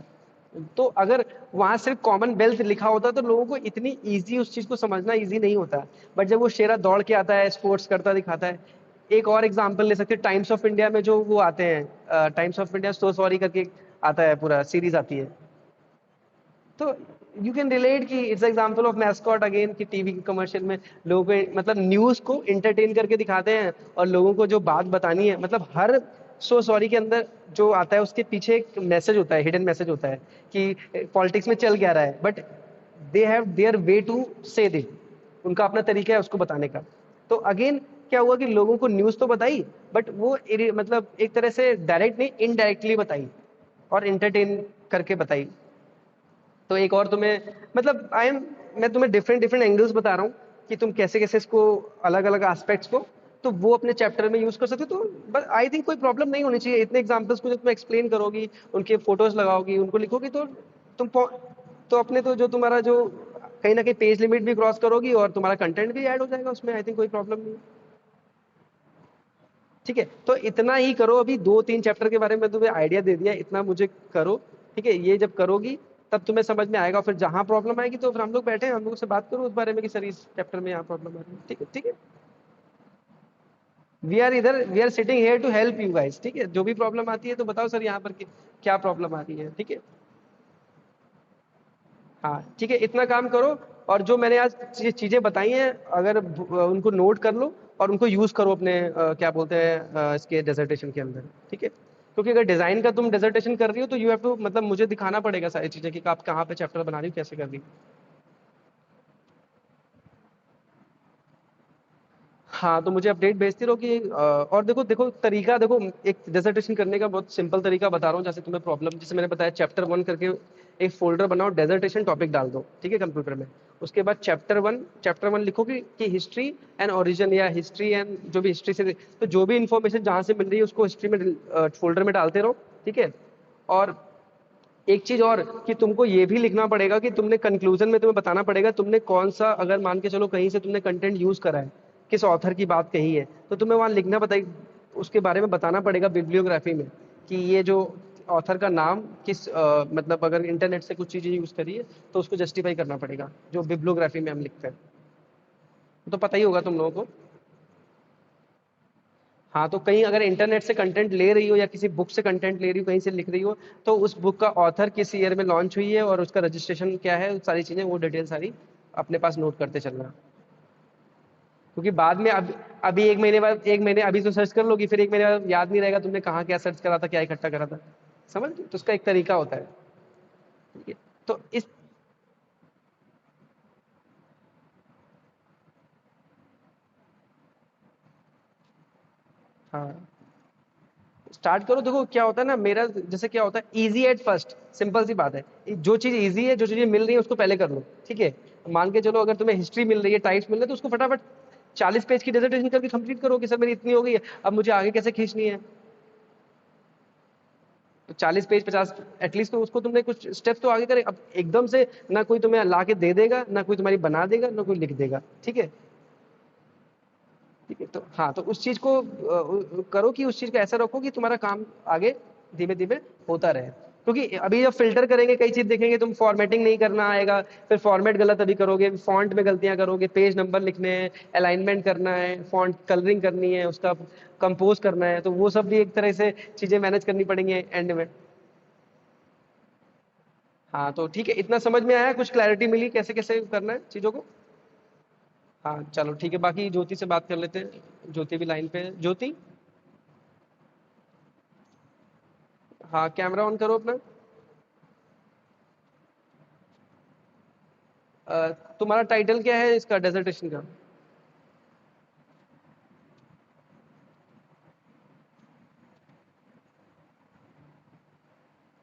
तो अगर वहां सिर्फ कॉमनवेल्थ लिखा होता तो लोगों को इतनी इजी उस चीज को समझना इजी नहीं होता। बट जब वो शेरा दौड़ के आता है, स्पोर्ट्स करता दिखाता है। एक और एग्जांपल ले सकते हैं, टाइम्स ऑफ इंडिया में जो वो आते हैं, times of India so sorry करके आता है, पूरा सीरीज आती है। तो यू कैन रिलेट कि it's example of mascot again, कि टीवी के कमर्शियल में लोगों को मतलब न्यूज को इंटरटेन करके दिखाते हैं, और लोगों को जो बात बतानी है, मतलब हर सो सॉरी के अंदर जो आता है उसके पीछे एक मैसेज होता है, हिडन मैसेज होता है कि पॉलिटिक्स में चल क्या रहा है, but they have their way to say that, उनका अपना तरीका है उसको बताने का। तो अगेन क्या हुआ कि लोगों को न्यूज तो बताई, बट वो मतलब एक तरह से डायरेक्ट नहीं, इनडायरेक्टली बताई और इंटरटेन करके बताई। तो एक और तुम्हें मतलब मैं तुम्हें डिफरेंट डिफरेंट एंगल्स बता रहा हूँ कि तुम कैसे कैसे इसको अलग अलग एस्पेक्ट्स को तो वो अपने चैप्टर में यूज कर सकते हो। तो बस आई थिंक कोई प्रॉब्लम नहीं होनी चाहिए, इतने एग्जांपल्स को जब तुम एक्सप्लेन करोगी, उनके फोटोज लगाओगी, उनको लिखोगी, तो तुम तो अपने तो जो तुम्हारा जो कहीं ना कहीं पेज लिमिट भी क्रॉस करोगी और तुम्हारा कंटेंट भी ऐड हो जाएगा उसमें, आई थिंक कोई प्रॉब्लम नहीं। ठीक है, तो इतना ही करो, अभी 2-3 चैप्टर के बारे में तुम्हें आइडिया दे दिया, इतना मुझे करो। ठीक है, ये जब करोगी तब तुम्हें समझ में आएगा, फिर जहां प्रॉब्लम आएगी तो फिर हम लोग बैठे हैं, हम लोग से बात करो उस बारे में कि सर इस चैप्टर में यहाँ प्रॉब्लम आ रही है। ठीक है, ठीक है, we are sitting here to help you guys. ठीक है, जो भी प्रॉब्लम आती है तो बताओ सर यहाँ पर क्या प्रॉब्लम आ रही है। ठीक है, हाँ ठीक है, इतना काम करो। और जो मैंने आज चीजें बताई हैं, अगर उनको नोट कर लो और उनको यूज करो अपने क्या बोलते हैं इसके डेजर्टेशन के अंदर। ठीक है, क्योंकि अगर डिजाइन का तुम डेजर्टेशन कर रही हो तो यू हैव टू मतलब मुझे दिखाना पड़ेगा सारी चीजें कि आप कहाँ पे चैप्टर बना रही हो, कैसे कर रही हो। हाँ, तो मुझे अपडेट भेजती रहो कि और देखो देखो तरीका देखो, एक डेजर्टेशन करने का बहुत सिंपल तरीका बता रहा हूँ। जैसे तुम्हें प्रॉब्लम, जैसे मैंने बताया चैप्टर 1 करके एक फोल्डर बनाओ, डेजर्टेशन टॉपिक डाल दो, ठीक है, कंप्यूटर में। उसके बाद चैप्टर वन लिखो कि हिस्ट्री एंड ओरिजिन, या हिस्ट्री एंड जो भी हिस्ट्री से तो जो भी इन्फॉर्मेशन जहाँ से मिल रही है उसको हिस्ट्री में फोल्डर में डालते रहो। ठीक है, और एक चीज और कि तुमको ये भी लिखना पड़ेगा कि तुमने कंक्लूजन में तुम्हें बताना पड़ेगा तुमने कौन सा, अगर मान के चलो कहीं से तुमने कंटेंट यूज करा है, किस ऑथर की बात कही है, तो तुम्हें वहां लिखना बताई उसके बारे में बताना पड़ेगा बिब्लियोग्राफी में कि ये जो ऑथर का नाम किस मतलब अगर इंटरनेट से कुछ चीजें यूज करी है तो उसको जस्टिफाई करना पड़ेगा, जो बिब्लियोग्राफी में हम लिखते हैं। तो पता ही होगा तुम लोगों को। हाँ, तो कहीं अगर इंटरनेट से कंटेंट ले रही हो या किसी बुक से कंटेंट ले रही हो, कहीं से लिख रही हो, तो उस बुक का ऑथर किस ईयर में लॉन्च हुई है और उसका रजिस्ट्रेशन क्या है, सारी चीजें वो डिटेल सारी अपने पास नोट करते चलना। क्योंकि बाद में अभी 1 महीने बाद, 1 महीने अभी तो सर्च कर लोगी, फिर 1 महीने बाद याद नहीं रहेगा तुमने कहाँ क्या सर्च करा था, क्या इकट्ठा करा था। समझ गए? तो उसका एक तरीका होता है। ठीक है, तो इस हाँ, स्टार्ट करो। देखो क्या होता है ना, मेरा जैसे क्या होता है, इजी एट फर्स्ट, सिंपल सी बात है। जो चीज इजी है, जो चीजें मिल रही है उसको पहले कर लो। ठीक है, मान के चलो अगर तुम्हें हिस्ट्री मिल रही है, टाइप्स मिल रहे हैं, तो उसको फटाफट 40 पेज की डिसर्टेशन करके कंप्लीट करो कि सर मेरी इतनी हो गई है, अब मुझे आगे कैसे खींचनी है। तो 40 पेज 50 एटलीस्ट, तो उसको तुमने कुछ स्टेप्स तो आगे करे। अब एकदम से ना कोई तुम्हें ला के दे देगा, ना कोई तुम्हारी बना देगा, ना कोई लिख देगा। ठीक है, ठीक है, तो हाँ, तो उस चीज को करो कि उस चीज को ऐसा रखो कि तुम्हारा काम आगे धीमे धीमे होता रहे। क्योंकि अभी जब फिल्टर करेंगे कई चीज देखेंगे, तुम फॉर्मेटिंग नहीं करना आएगा, फिर फॉर्मेट गलत अभी करोगे, फॉन्ट में गलतियां करोगे, पेज नंबर लिखने हैं, अलाइनमेंट करना है, फॉन्ट कलरिंग करनी है, उसका कंपोज करना है, तो वो सब भी एक तरह से चीजें मैनेज करनी पड़ेंगी एंड में। हाँ तो ठीक है, इतना समझ में आया, कुछ क्लैरिटी मिली कैसे कैसे करना है चीज़ों को। हाँ चलो ठीक है, बाकी ज्योति से बात कर लेते हैं, ज्योति भी लाइन पे है। ज्योति, हाँ कैमरा ऑन करो अपना। तुम्हारा टाइटल क्या है इसका डेजर्टेशन का?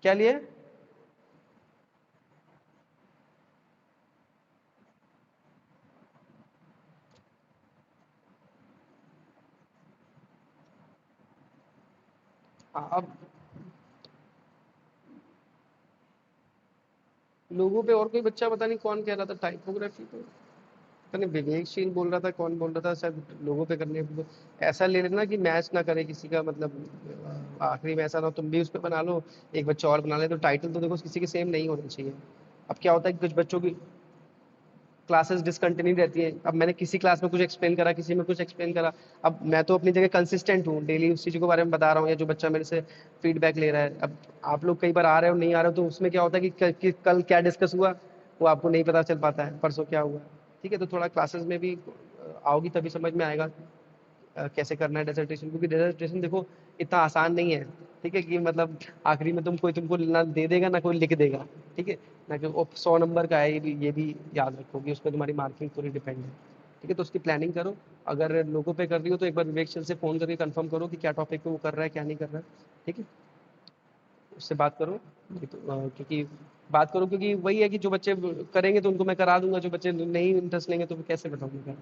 क्या लिया है? हाँ, अब लोगों पे और कोई बच्चा पता नहीं कौन कह रहा था टाइपोग्राफी पे, पता नहीं विवेकशील बोल रहा था, कौन बोल रहा था, शायद लोगों पे करने को। ऐसा ले लेना कि मैच ना करे किसी का, मतलब आखिरी में ऐसा ना हो तुम भी उस पे बना लो, एक बच्चा और बना ले, तो टाइटल तो देखो किसी के सेम नहीं होने चाहिए। अब क्या होता है कि कुछ बच्चों की क्लासेस डिसकंटिन्यू रहती है, अब मैंने किसी क्लास में कुछ एक्सप्लेन करा, किसी में कुछ एक्सप्लेन करा। अब मैं तो अपनी जगह कंसिस्टेंट हूँ, डेली उस चीज़ के बारे में बता रहा हूँ, या जो बच्चा मेरे से फीडबैक ले रहा है। अब आप लोग कई बार आ रहे हो नहीं आ रहे हो, तो उसमें क्या होता है कि कल क्या डिस्कस हुआ वो आपको नहीं पता चल पाता है, परसों क्या हुआ। ठीक है, तो थोड़ा क्लासेस में भी आओगी तभी समझ में आएगा कैसे करना है डेजर्टेशन, क्योंकि डेजर्टेशन देखो इतना आसान नहीं है। ठीक है, कि मतलब आखिरी में कोई तुमको ना दे देगा ना कोई लिख देगा। ठीक है, ना कि वो 100 नंबर का है, ये भी याद रखोगे, उस पर तुम्हारी मार्किंग पूरी डिपेंड है। ठीक है, तो उसकी प्लानिंग करो। अगर लोगों पे कर रही हो तो एक बार विवेक सर से फोन करके कंफर्म करो कि क्या टॉपिक पे वो कर रहा है क्या नहीं कर रहा है। ठीक है, उससे बात करो। नहीं तो, क्योंकि बात करो, क्योंकि वही है कि जो बच्चे करेंगे तो उनको मैं करा दूंगा, जो बच्चे नहीं इंटरेस्ट लेंगे तो फिर कैसे बताऊंगा।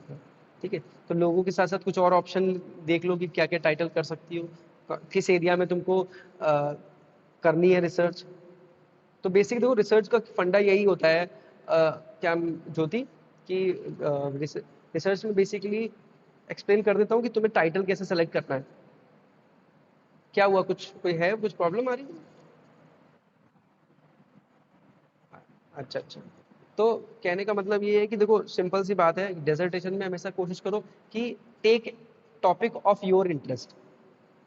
ठीक है, तो लोगों के साथ साथ कुछ और ऑप्शन देख लो कि क्या क्या टाइटल कर सकती हो, किस एरिया में तुमको करनी है रिसर्च। तो बेसिक देखो रिसर्च का फंडा यही होता है, क्या ज्योति, कि रिसर्च में बेसिकली एक्सप्लेन कर देता हूँ कि तुम्हें टाइटल कैसे सेलेक्ट करना है। क्या हुआ, कुछ कोई है, कुछ प्रॉब्लम आ रही है? अच्छा अच्छा, तो कहने का मतलब ये है कि देखो सिंपल सी बात है, डेजर्टेशन में हमेशा कोशिश करो कि take topic of your interest.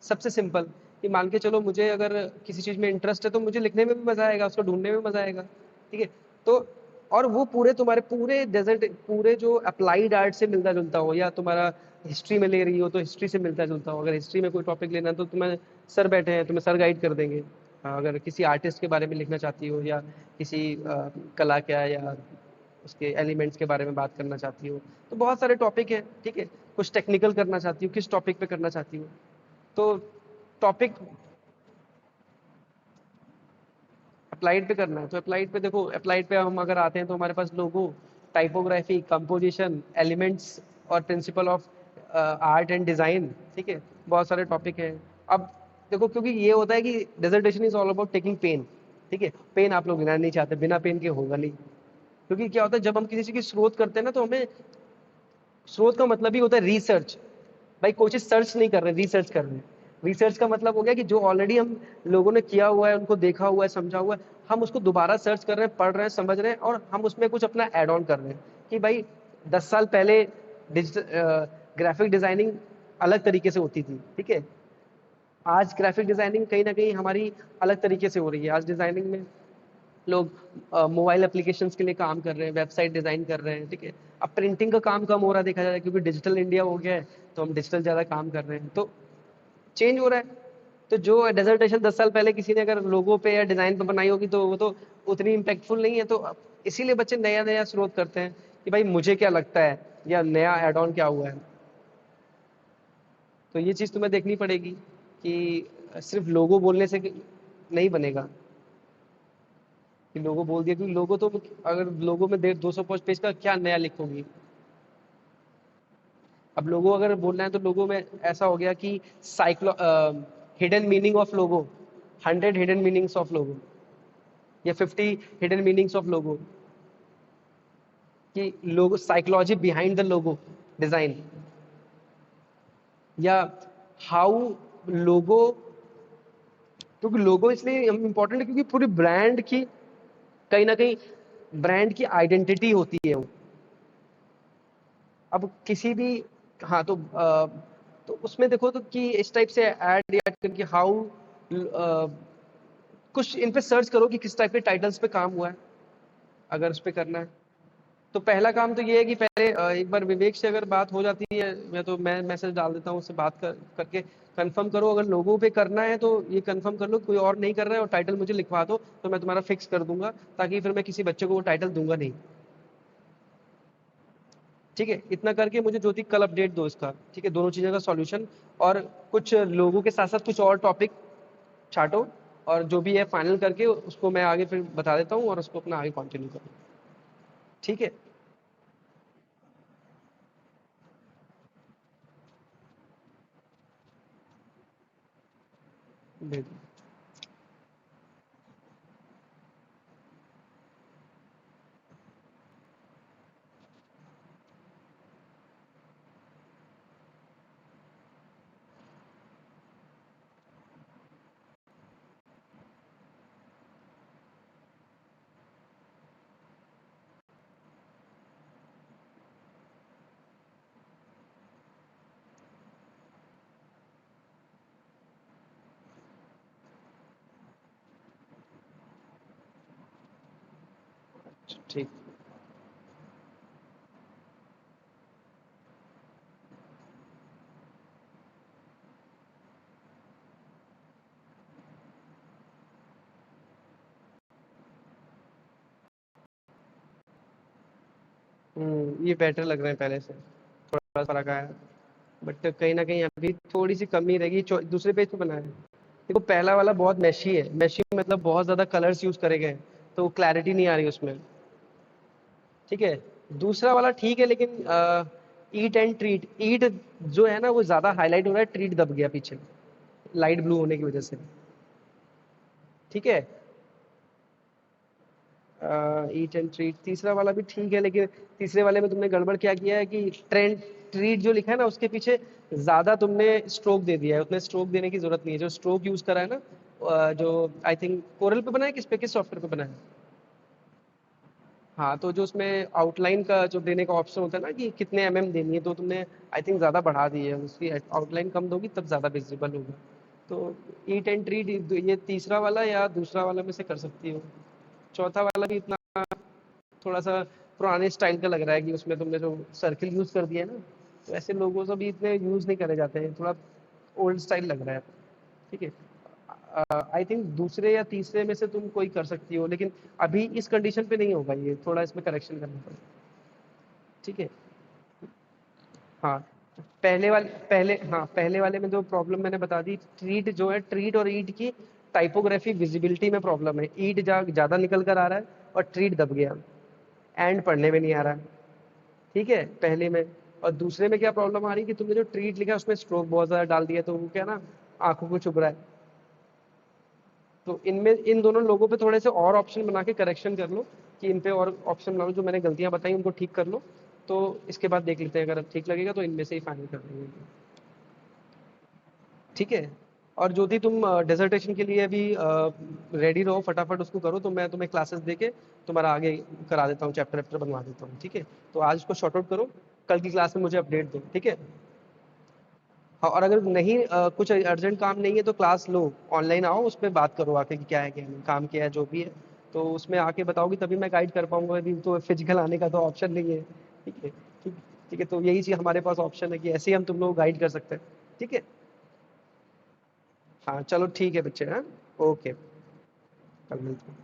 सबसे सिंपल, कि मान के चलो मुझे अगर किसी चीज में इंटरेस्ट है तो मुझे लिखने में भी मजा आएगा, उसको ढूंढने में मजा आएगा। ठीक है, तो और वो पूरे तुम्हारे पूरे डेजर्ट पूरे जो अप्लाइड आर्ट से मिलता जुलता हो, या तुम्हारा हिस्ट्री में ले रही हो तो हिस्ट्री से मिलता जुलता हो। अगर हिस्ट्री में कोई टॉपिक लेना है तो तुम्हें सर बैठे हैं, तुम्हें सर गाइड कर देंगे। अगर किसी आर्टिस्ट के बारे में लिखना चाहती हो, या किसी कला क्या, या उसके एलिमेंट्स के बारे में बात करना चाहती हो, तो बहुत सारे टॉपिक है। ठीक है, कुछ टेक्निकल करना चाहती हो, किस टॉपिक पे करना चाहती हो, तो टॉपिक अप्लाइड पे करना है तो अप्लाइड पे देखो, अप्लाइड पे हम अगर आते हैं तो हमारे पास लोगो, टाइपोग्राफी, कंपोजिशन, एलिमेंट्स और principle of art and design. ठीक है, बहुत सारे टॉपिक हैं। अब देखो, क्योंकि ये होता है कि dissertation is all about taking pain. ठीक है, पेन आप लोग लेना नहीं चाहते, बिना पेन के होगा नहीं। क्योंकि क्या होता है, जब हम किसी चीज की स्रोत करते हैं ना, तो हमें स्रोत का मतलब ही होता है रिसर्च। भाई कोई चीज सर्च नहीं कर रहे, रिसर्च कर रहे हैं। रिसर्च का मतलब हो गया कि जो ऑलरेडी हम लोगों ने किया हुआ है, उनको देखा हुआ है, समझा हुआ है, हम उसको दोबारा सर्च कर रहे हैं, पढ़ रहे हैं, समझ रहे हैं, और हम उसमें कुछ अपना ऐड ऑन कर रहे हैं। कि भाई 10 साल पहले डिजिटल ग्राफिक डिजाइनिंग अलग तरीके से होती थी। ठीक है, आज ग्राफिक डिजाइनिंग कहीं ना कहीं हमारी अलग तरीके से हो रही है। आज डिजाइनिंग में लोग मोबाइल एप्लीकेशंस के लिए काम कर रहे हैं, वेबसाइट डिजाइन कर रहे हैं। ठीक है, अब प्रिंटिंग का काम कम हो रहा है देखा जाए, क्योंकि डिजिटल इंडिया हो गया है, तो हम डिजिटल ज्यादा काम कर रहे हैं, तो चेंज हो रहा है। तो जो डेजर्टेशन 10 साल पहले किसी ने अगर लोगो पे या डिजाइन पे बनाई होगी तो वो तो उतनी इम्पैक्टफुल नहीं है। तो इसीलिए बच्चे नया नया स्रोत करते हैं कि भाई मुझे क्या लगता है, या नया एड ऑन क्या हुआ है। तो ये चीज तुम्हें देखनी पड़ेगी कि सिर्फ लोगो बोलने से नहीं बनेगा। कि लोगो बोल दिया, क्योंकि लोगो तो अगर लोगो में 200 पेज का क्या नया लिखोगी। अब लोगो अगर बोलना है तो लोगो में ऐसा हो गया कि साइक्लो hidden meaning of logo, 100 hidden meanings of logo, या 50 हिडन मीनिंग्स ऑफ लोगो, कि logo psychology behind the logo design, या हाउ लोगो। क्योंकि लोगो इसलिए इंपॉर्टेंट है क्योंकि पूरी ब्रांड की कहीं ना कहीं ब्रांड की आइडेंटिटी होती है वो। अब किसी भी, हाँ तो उसमें देखो तो कि इस टाइप से ऐड या करके हाउ कुछ इन पे सर्च करो कि किस टाइप के टाइटल्स पे काम हुआ है, अगर उस पे करना है। तो पहला काम तो ये है कि पहले एक बार विवेक से अगर बात हो जाती है, या तो मैं मैसेज डाल देता हूँ, उससे बात करके कंफर्म करो। अगर लोगों पे करना है तो ये कंफर्म कर लो कोई और नहीं कर रहा है, और टाइटल मुझे लिखवा दो तो मैं तुम्हारा फिक्स कर दूंगा, ताकि फिर मैं किसी बच्चे को वो टाइटल दूंगा नहीं। ठीक है, इतना करके मुझे ज्योति कल अपडेट दो इसका, ठीक है, दोनों चीज़ों का सॉल्यूशन। और कुछ लोगों के साथ साथ कुछ और टॉपिक छाटो, और जो भी है फाइनल करके उसको मैं आगे फिर बता देता हूँ, और उसको अपना आगे कंटिन्यू करो। ठीक है। बिल्कुल। ठीक। ये बेटर लग रहा है पहले से, थोड़ा फर्क आया। बट कहीं ना कहीं अभी थोड़ी सी कमी रहेगी। दूसरे पेज पे बनाया है। देखो पहला वाला बहुत मैशी है, मैशी मतलब बहुत ज्यादा कलर्स यूज करे गए हैं, तो क्लैरिटी नहीं आ रही उसमें। ठीक है। दूसरा वाला ठीक है, लेकिन ईट एंड ट्रीट, ईट जो है ना वो ज्यादा हाईलाइट हो रहा है, ट्रीट दब गया पीछे लाइट ब्लू होने की वजह से। ठीक है। ईट एंड ट्रीट तीसरा वाला भी ठीक है, लेकिन तीसरे वाले में तुमने गड़बड़ क्या किया है कि ट्रेंड ट्रीट जो लिखा है ना उसके पीछे ज्यादा तुमने स्ट्रोक दे दिया है। उतने स्ट्रोक देने की जरूरत नहीं है। जो स्ट्रोक यूज करा है ना, जो आई थिंक कोरल पे बना है, किस पे, किस सॉफ्टवेयर पे बना है? हाँ, तो जो उसमें आउटलाइन का जो देने का ऑप्शन होता है ना कि कितने देनी है, तो तुमने आई थिंक ज़्यादा बढ़ा दी है। उसकी आउटलाइन कम दोगी तब ज़्यादा विजिबल होगा। तो ईट एंड ट्रीट ये तीसरा वाला या दूसरा वाला में से कर सकती हो। चौथा वाला भी इतना थोड़ा सा पुराने स्टाइल का लग रहा है कि उसमें तुमने जो सर्किल यूज़ कर दिया है ना, तो ऐसे लोगों से भी इतने यूज़ नहीं करे जाते हैं, थोड़ा ओल्ड स्टाइल लग रहा है। ठीक है। आई थिंक दूसरे या तीसरे में से तुम कोई कर सकती हो, लेकिन अभी इस कंडीशन पे नहीं होगा, ये थोड़ा इसमें करेक्शन करना पड़ेगा। ठीक है। हाँ, पहले वाले में जो प्रॉब्लम मैंने बता दी, ट्रीट जो है, ट्रीट और ईट की टाइपोग्राफी विजिबिलिटी में प्रॉब्लम है। ईट ज्यादा निकल कर आ रहा है और ट्रीट दब गया, एंड पढ़ने में नहीं आ रहा है। ठीक है, पहले में। और दूसरे में क्या प्रॉब्लम आ रही है कि तुमने जो ट्रीट लिखा है उसमें स्ट्रोक बहुत ज्यादा डाल दिया, तो वो क्या ना, आंखों को चुभ रहा है। तो इनमें इन दोनों लोगों पे थोड़े से और ऑप्शन बना के करेक्शन कर लो, कि इन पे और ऑप्शन बना लो, जो मैंने गलतियां बताई उनको ठीक कर लो। तो इसके बाद देख लेते हैं, अगर ठीक लगेगा तो इनमें से ही फाइनल कर देंगे। ठीक है। और ज्योति तुम डिसर्टेशन के लिए अभी रेडी रहो, फटाफट उसको करो, तो मैं तुम्हें क्लासेस देके तुम्हारा आगे करा देता हूँ, चैप्टर वैप्टर बनवा देता हूँ। ठीक है। तो आज उसको शॉर्ट आउट करो, कल की क्लास में मुझे अपडेट दो। ठीक है। हाँ, और अगर नहीं कुछ अर्जेंट काम नहीं है तो क्लास लो, ऑनलाइन आओ, उस पर बात करो आके कि क्या है क्या नहीं, काम क्या है जो भी है। तो उसमें आके बताओगी तभी मैं गाइड कर पाऊंगा, अभी तो फिजिकल आने का तो ऑप्शन नहीं है। ठीक है। ठीक। ठीक है, तो यही चीज़ हमारे पास ऑप्शन है कि ऐसे ही हम तुम लोग गाइड कर सकते हैं। ठीक है। हाँ चलो ठीक है बच्चे, हाँ। ओके। कल मिलते हैं।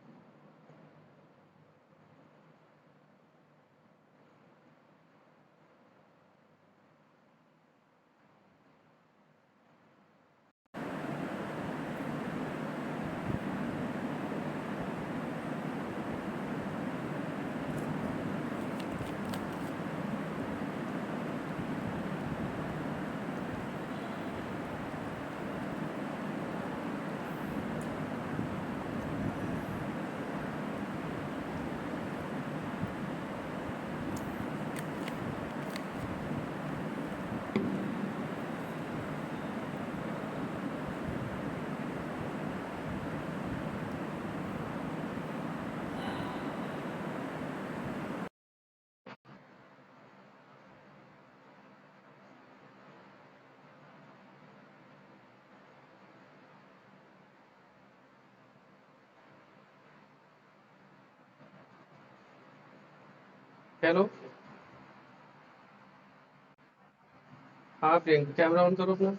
हेलो। हाँ प्रियंका, कैमरा ऑन करो अपना।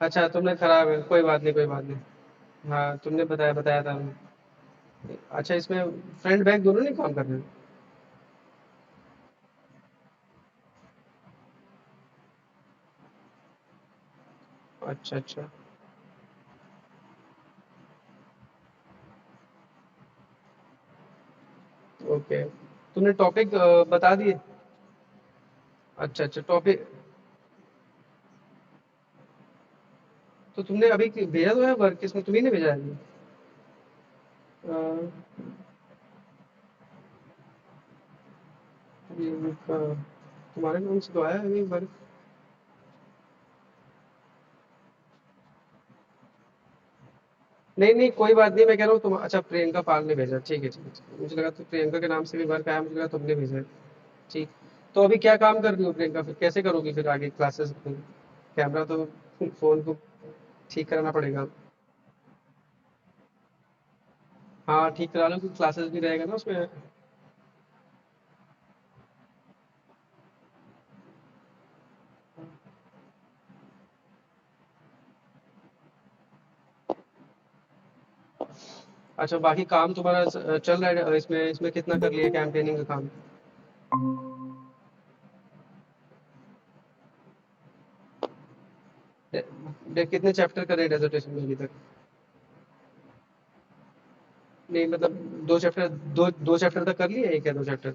अच्छा, तुमने खराब है, कोई बात नहीं, कोई बात नहीं। हाँ, तुमने बताया बताया था हमें। अच्छा, इसमें फ्रंट बैक दोनों नहीं काम कर रहे? अच्छा अच्छा। ओके, तुमने टॉपिक बता दिए? अच्छा अच्छा, टॉपिक। तो तुमने अभी भेजा तो है वर्क, इसमें तुम्ही ने भेजा है अभी? अ, ये तुम्हारे नाम से तो आया है अभी वर्क। नहीं नहीं, कोई बात नहीं, मैं कह रहा हूँ तुम, अच्छा प्रियंका पाल ने भेजा, ठीक है ठीक है ठीक है। मुझे लगा तो प्रियंका के नाम से भी वर्क आया, मुझे लगा तुमने भेजा है। ठीक। तो अभी क्या काम कर रही हो प्रियंका, फिर कैसे करोगी फिर आगे क्लासेस? कैमरा तो फोन को ठीक कराना पड़ेगा। हाँ ठीक करा लो, क्योंकि क्लासेस भी रहेगा ना उसमें। अच्छा, बाकी काम तुम्हारा चल रहा है इसमें, इसमें कितना कर लिया कैंपेनिंग का काम? कितने चैप्टर करे डेजर्टेशन में अभी तक? नहीं मतलब, दो चैप्टर, दो चैप्टर तक कर लिए, एक या दो चैप्टर?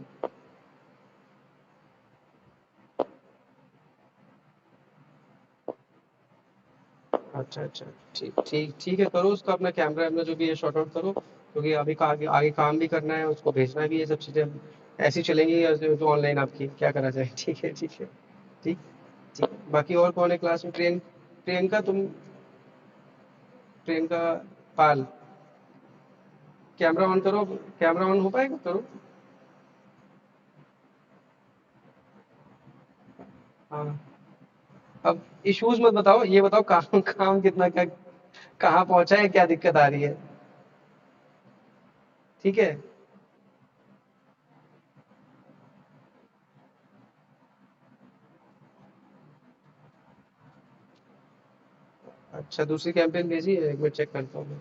अच्छा अच्छा। ठीक ठीक ठीक है, करो उसका अपना कैमरा वैमरा जो भी है शॉर्ट आउट करो, क्योंकि अभी आगे आगे काम भी करना है, उसको भेजना भी है, सब चीज़ें ऐसी चलेंगी जो ऑनलाइन आपकी, क्या करा जाए। ठीक है ठीक है। ठीक। ठीक, बाकी और कौन है क्लास में? प्रियंका तुम, प्रियंका पाल। कैमरा ऑन करो, कैमरा ऑन हो पाएगा, करो। हाँ। अब इश्यूज मत बताओ, ये बताओ काम काम कितना क्या, कहाँ पहुंचा है, क्या दिक्कत आ रही है? ठीक है। अच्छा, दूसरी कैंपेन भेजी है, एक मिनट चेक करता हूँ मैं।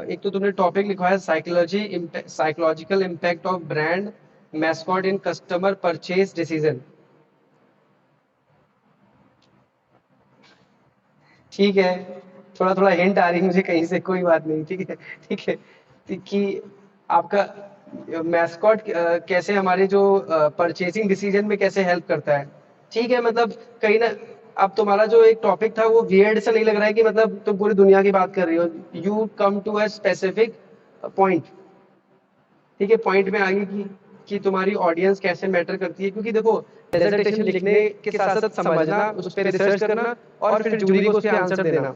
एक तो तुमने टॉपिक लिखवाया psychological impact of brand mascot in customer purchase decision. ठीक है, थोड़ा थोड़ा हिंट आ रही है मुझे कहीं से, कोई बात नहीं, ठीक है ठीक है। कि आपका मैस्कॉट कैसे हमारे जो परचेसिंग डिसीजन में कैसे हेल्प करता है। ठीक है, मतलब कहीं ना, अब तुम्हारा जो एक टॉपिक था वो वियर्ड सा नहीं लग रहा है कि मतलब तुम पूरी दुनिया की बात कर रही हो, you come to a specific point. ठीक है, पॉइंट में आगे कि तुम्हारी ऑडियंस कैसे मैटर करती है, क्योंकि देखो प्रेजेंटेशन लिखने के साथ साथ समझना, उस पर रिसर्च करना, और फिर जूरी को उसके आंसर देना।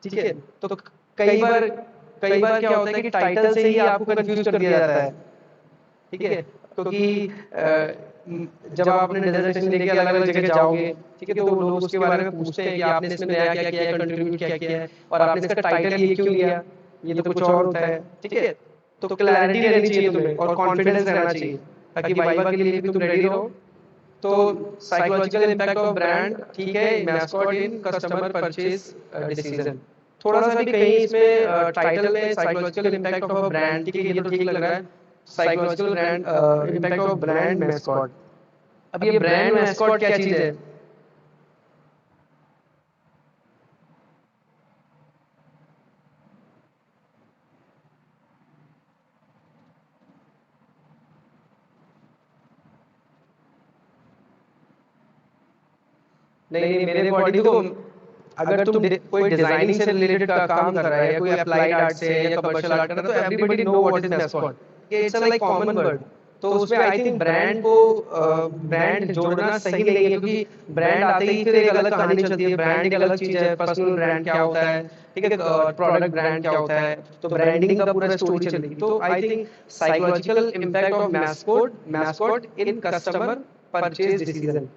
ठीक है। तो कई बार क्या होता है कि टाइटल से ही आपको कंफ्यूज कर दिया जाता है। ठीक है, क्योंकि जब आप अपने डेजर्टेशन लेके अलग अलग जगह जाओगे, ठीक है, तो वो लोग उसके बारे में पूछते हैं कि आपने इसमें नया क्या किया है, कंट्रीब्यूट क्या किया है, और आपने इसका टाइटल ये क्यों लिया, ये तो कुछ और होता है। ठीक है, तो क्लैरिटी रहनी चाहिए तुम्हें और कॉन्फिडेंस रहना चाहिए, ताकि वाइवा के लिए भी तुम रेडी रहो। तो साइकोलॉजिकल इम्पैक्ट ऑफ ब्रांड, ठीक है, mascot in customer purchase decision. थोड़ा सा भी कहीं इसमें टाइटल में psychological impact of a brand, ठीक है, ये तो ठीक लग रहा है। Psychological brand impact of brand mascot. अब ये ब्रांड मैस्कॉट क्या चीज है? नहीं नहीं, मेरे अकॉर्डिंग देखो, अगर तुम कोई डिजाइनिंग से रिलेटेड का काम कर रहा है, या कोई अप्लाइड आर्ट से या कमर्शियल आर्ट कर रहा है, तो everybody know what is mascot, it's like common word. तो उसमें आई थिंक ब्रांड को ब्रांड जोड़ना सही नहीं है, क्योंकि ब्रांड आते ही फिर एक अलग कहानी चलती है। ब्रांड एक अलग चीज है, पर्सनल ब्रांड क्या होता है, ठीक है, प्रोडक्ट ब्रांड क्या होता है, तो ब्रांडिंग का पूरा स्टोरी चलेगी। तो I think psychological impact of mascot mascot in customer purchase decision.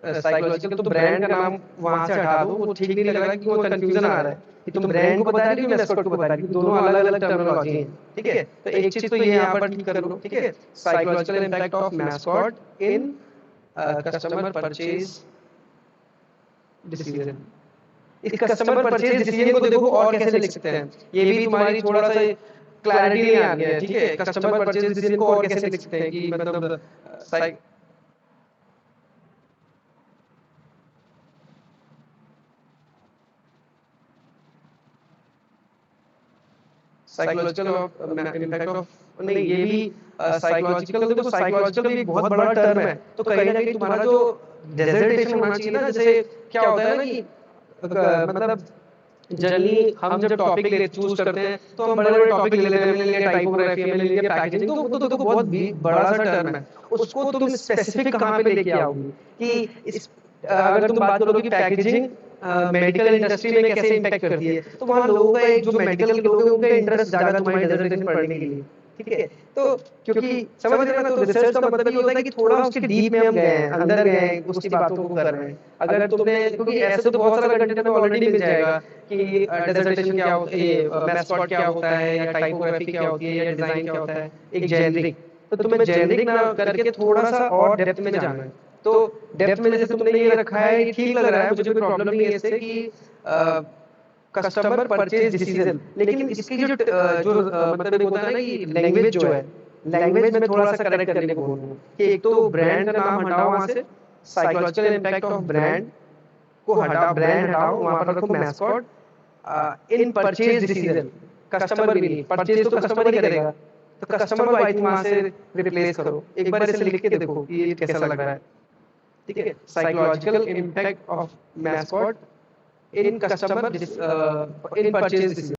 Psychological, तो ब्रांड का नाम वहां से हटा दो, वो ठीक नहीं लग रहा है, कि वो कंफ्यूजन आ रहा है कि तुम ब्रांड को बता रही हो कि मैस्कॉट को बता रही हो, दोनों अलग अलग टर्मिनोलॉजी है। ठीक है, तो एक चीज तो ये यहाँ पर ठीक कर लो। ठीक है, psychological impact of mascot in customer purchase decision. इस कस्टमर परचेज डिसीजन को देखो और कैसे लिख सकते हैं, ये भी तुम्हारी थोड़ा सा क्लैरिटी नहीं आ रही है। ठीक है, कस्टमर परचेज डिसीजन को और कैसे लिख सकते हैं कि मतलब साइकोलॉजिकल इम्पैक्ट ऑफ, नहीं ये भी साइकोलॉजिकल, देखो साइकोलॉजिकल भी एक बहुत बड़ा टर्म है, तो कहीं ना कहीं तुम्हारा जो डेजर्टेशन होना चाहिए ना, जैसे क्या होता है ना कि मतलब जनरली हम जब टॉपिक ले चूज करते हैं तो हम बड़े बड़े टॉपिक ले लेते हैं, हमने ले लिया टाइपोग्राफी, हमने ले लिया पैकेजिंग, तो वो तो देखो बहुत बड़ा सा टर्म है, उसको तुम स्पेसिफिक कहाँ पे लेके आओगे कि इस अगर तुम बात करोगे कि पैकेजिंग मेडिकल इंडस्ट्री में कैसे इम्पैक्ट करती है, तो वहाँ लोगों का एक जो मेडिकल के लोग हैं उनका इंटरेस्ट जागा तुम्हारी डेजर्टेशन पढ़ने के लिए। ठीक है, तो क्योंकि समझ रहे हो ना, तो रिसर्च का मतलब ये होता है कि थोड़ा उसके डीप में हम गए हैं, अंदर गए हैं, उसकी बातों को कर रहे हैं। अगर तुमने, क्योंकि ऐसे तो बहुत सारा कंटेंट हमें ऑलरेडी मिल जाएगा कि डेजर्टेशन क्या होता है, ये मैस्कॉट क्या होता है, या टाइपोग्राफी क्या होती है, या डिजाइन क्या होता है, एक जेनरिक। तो तुम्हें जेनरिक ना करके थोड़ा सा और डेप्थ में जाना है। तो डेप्थ में जैसे तुमने ये रखा है, ये ठीक लग रहा है, मुझे कोई प्रॉब्लम नहीं है इससे कि कस्टमर परचेज डिसीजन, लेकिन इसकी जो मतलब एक होता है ना कि लैंग्वेज जो है, लैंग्वेज में थोड़ा सा करेक्ट करने को बोलूँ कि एक तो ब्रांड का नाम हटाओ वहां से, साइकोलॉजिकल इम्पैक्ट ऑफ ब्रांड को हटाओ, ब्रांड हटाओ, वहां पर रखो mascot in purchase decision. Customer भी नहीं, परचेज तो कस्टमर ही करेगा, तो कस्टमर को आई थिंक वहां से रिप्लेस करो। एक बार इसे लिख के देखो कि ये कैसा लग रहा है। ठीक है, psychological impact of mascot in customer in purchase decision।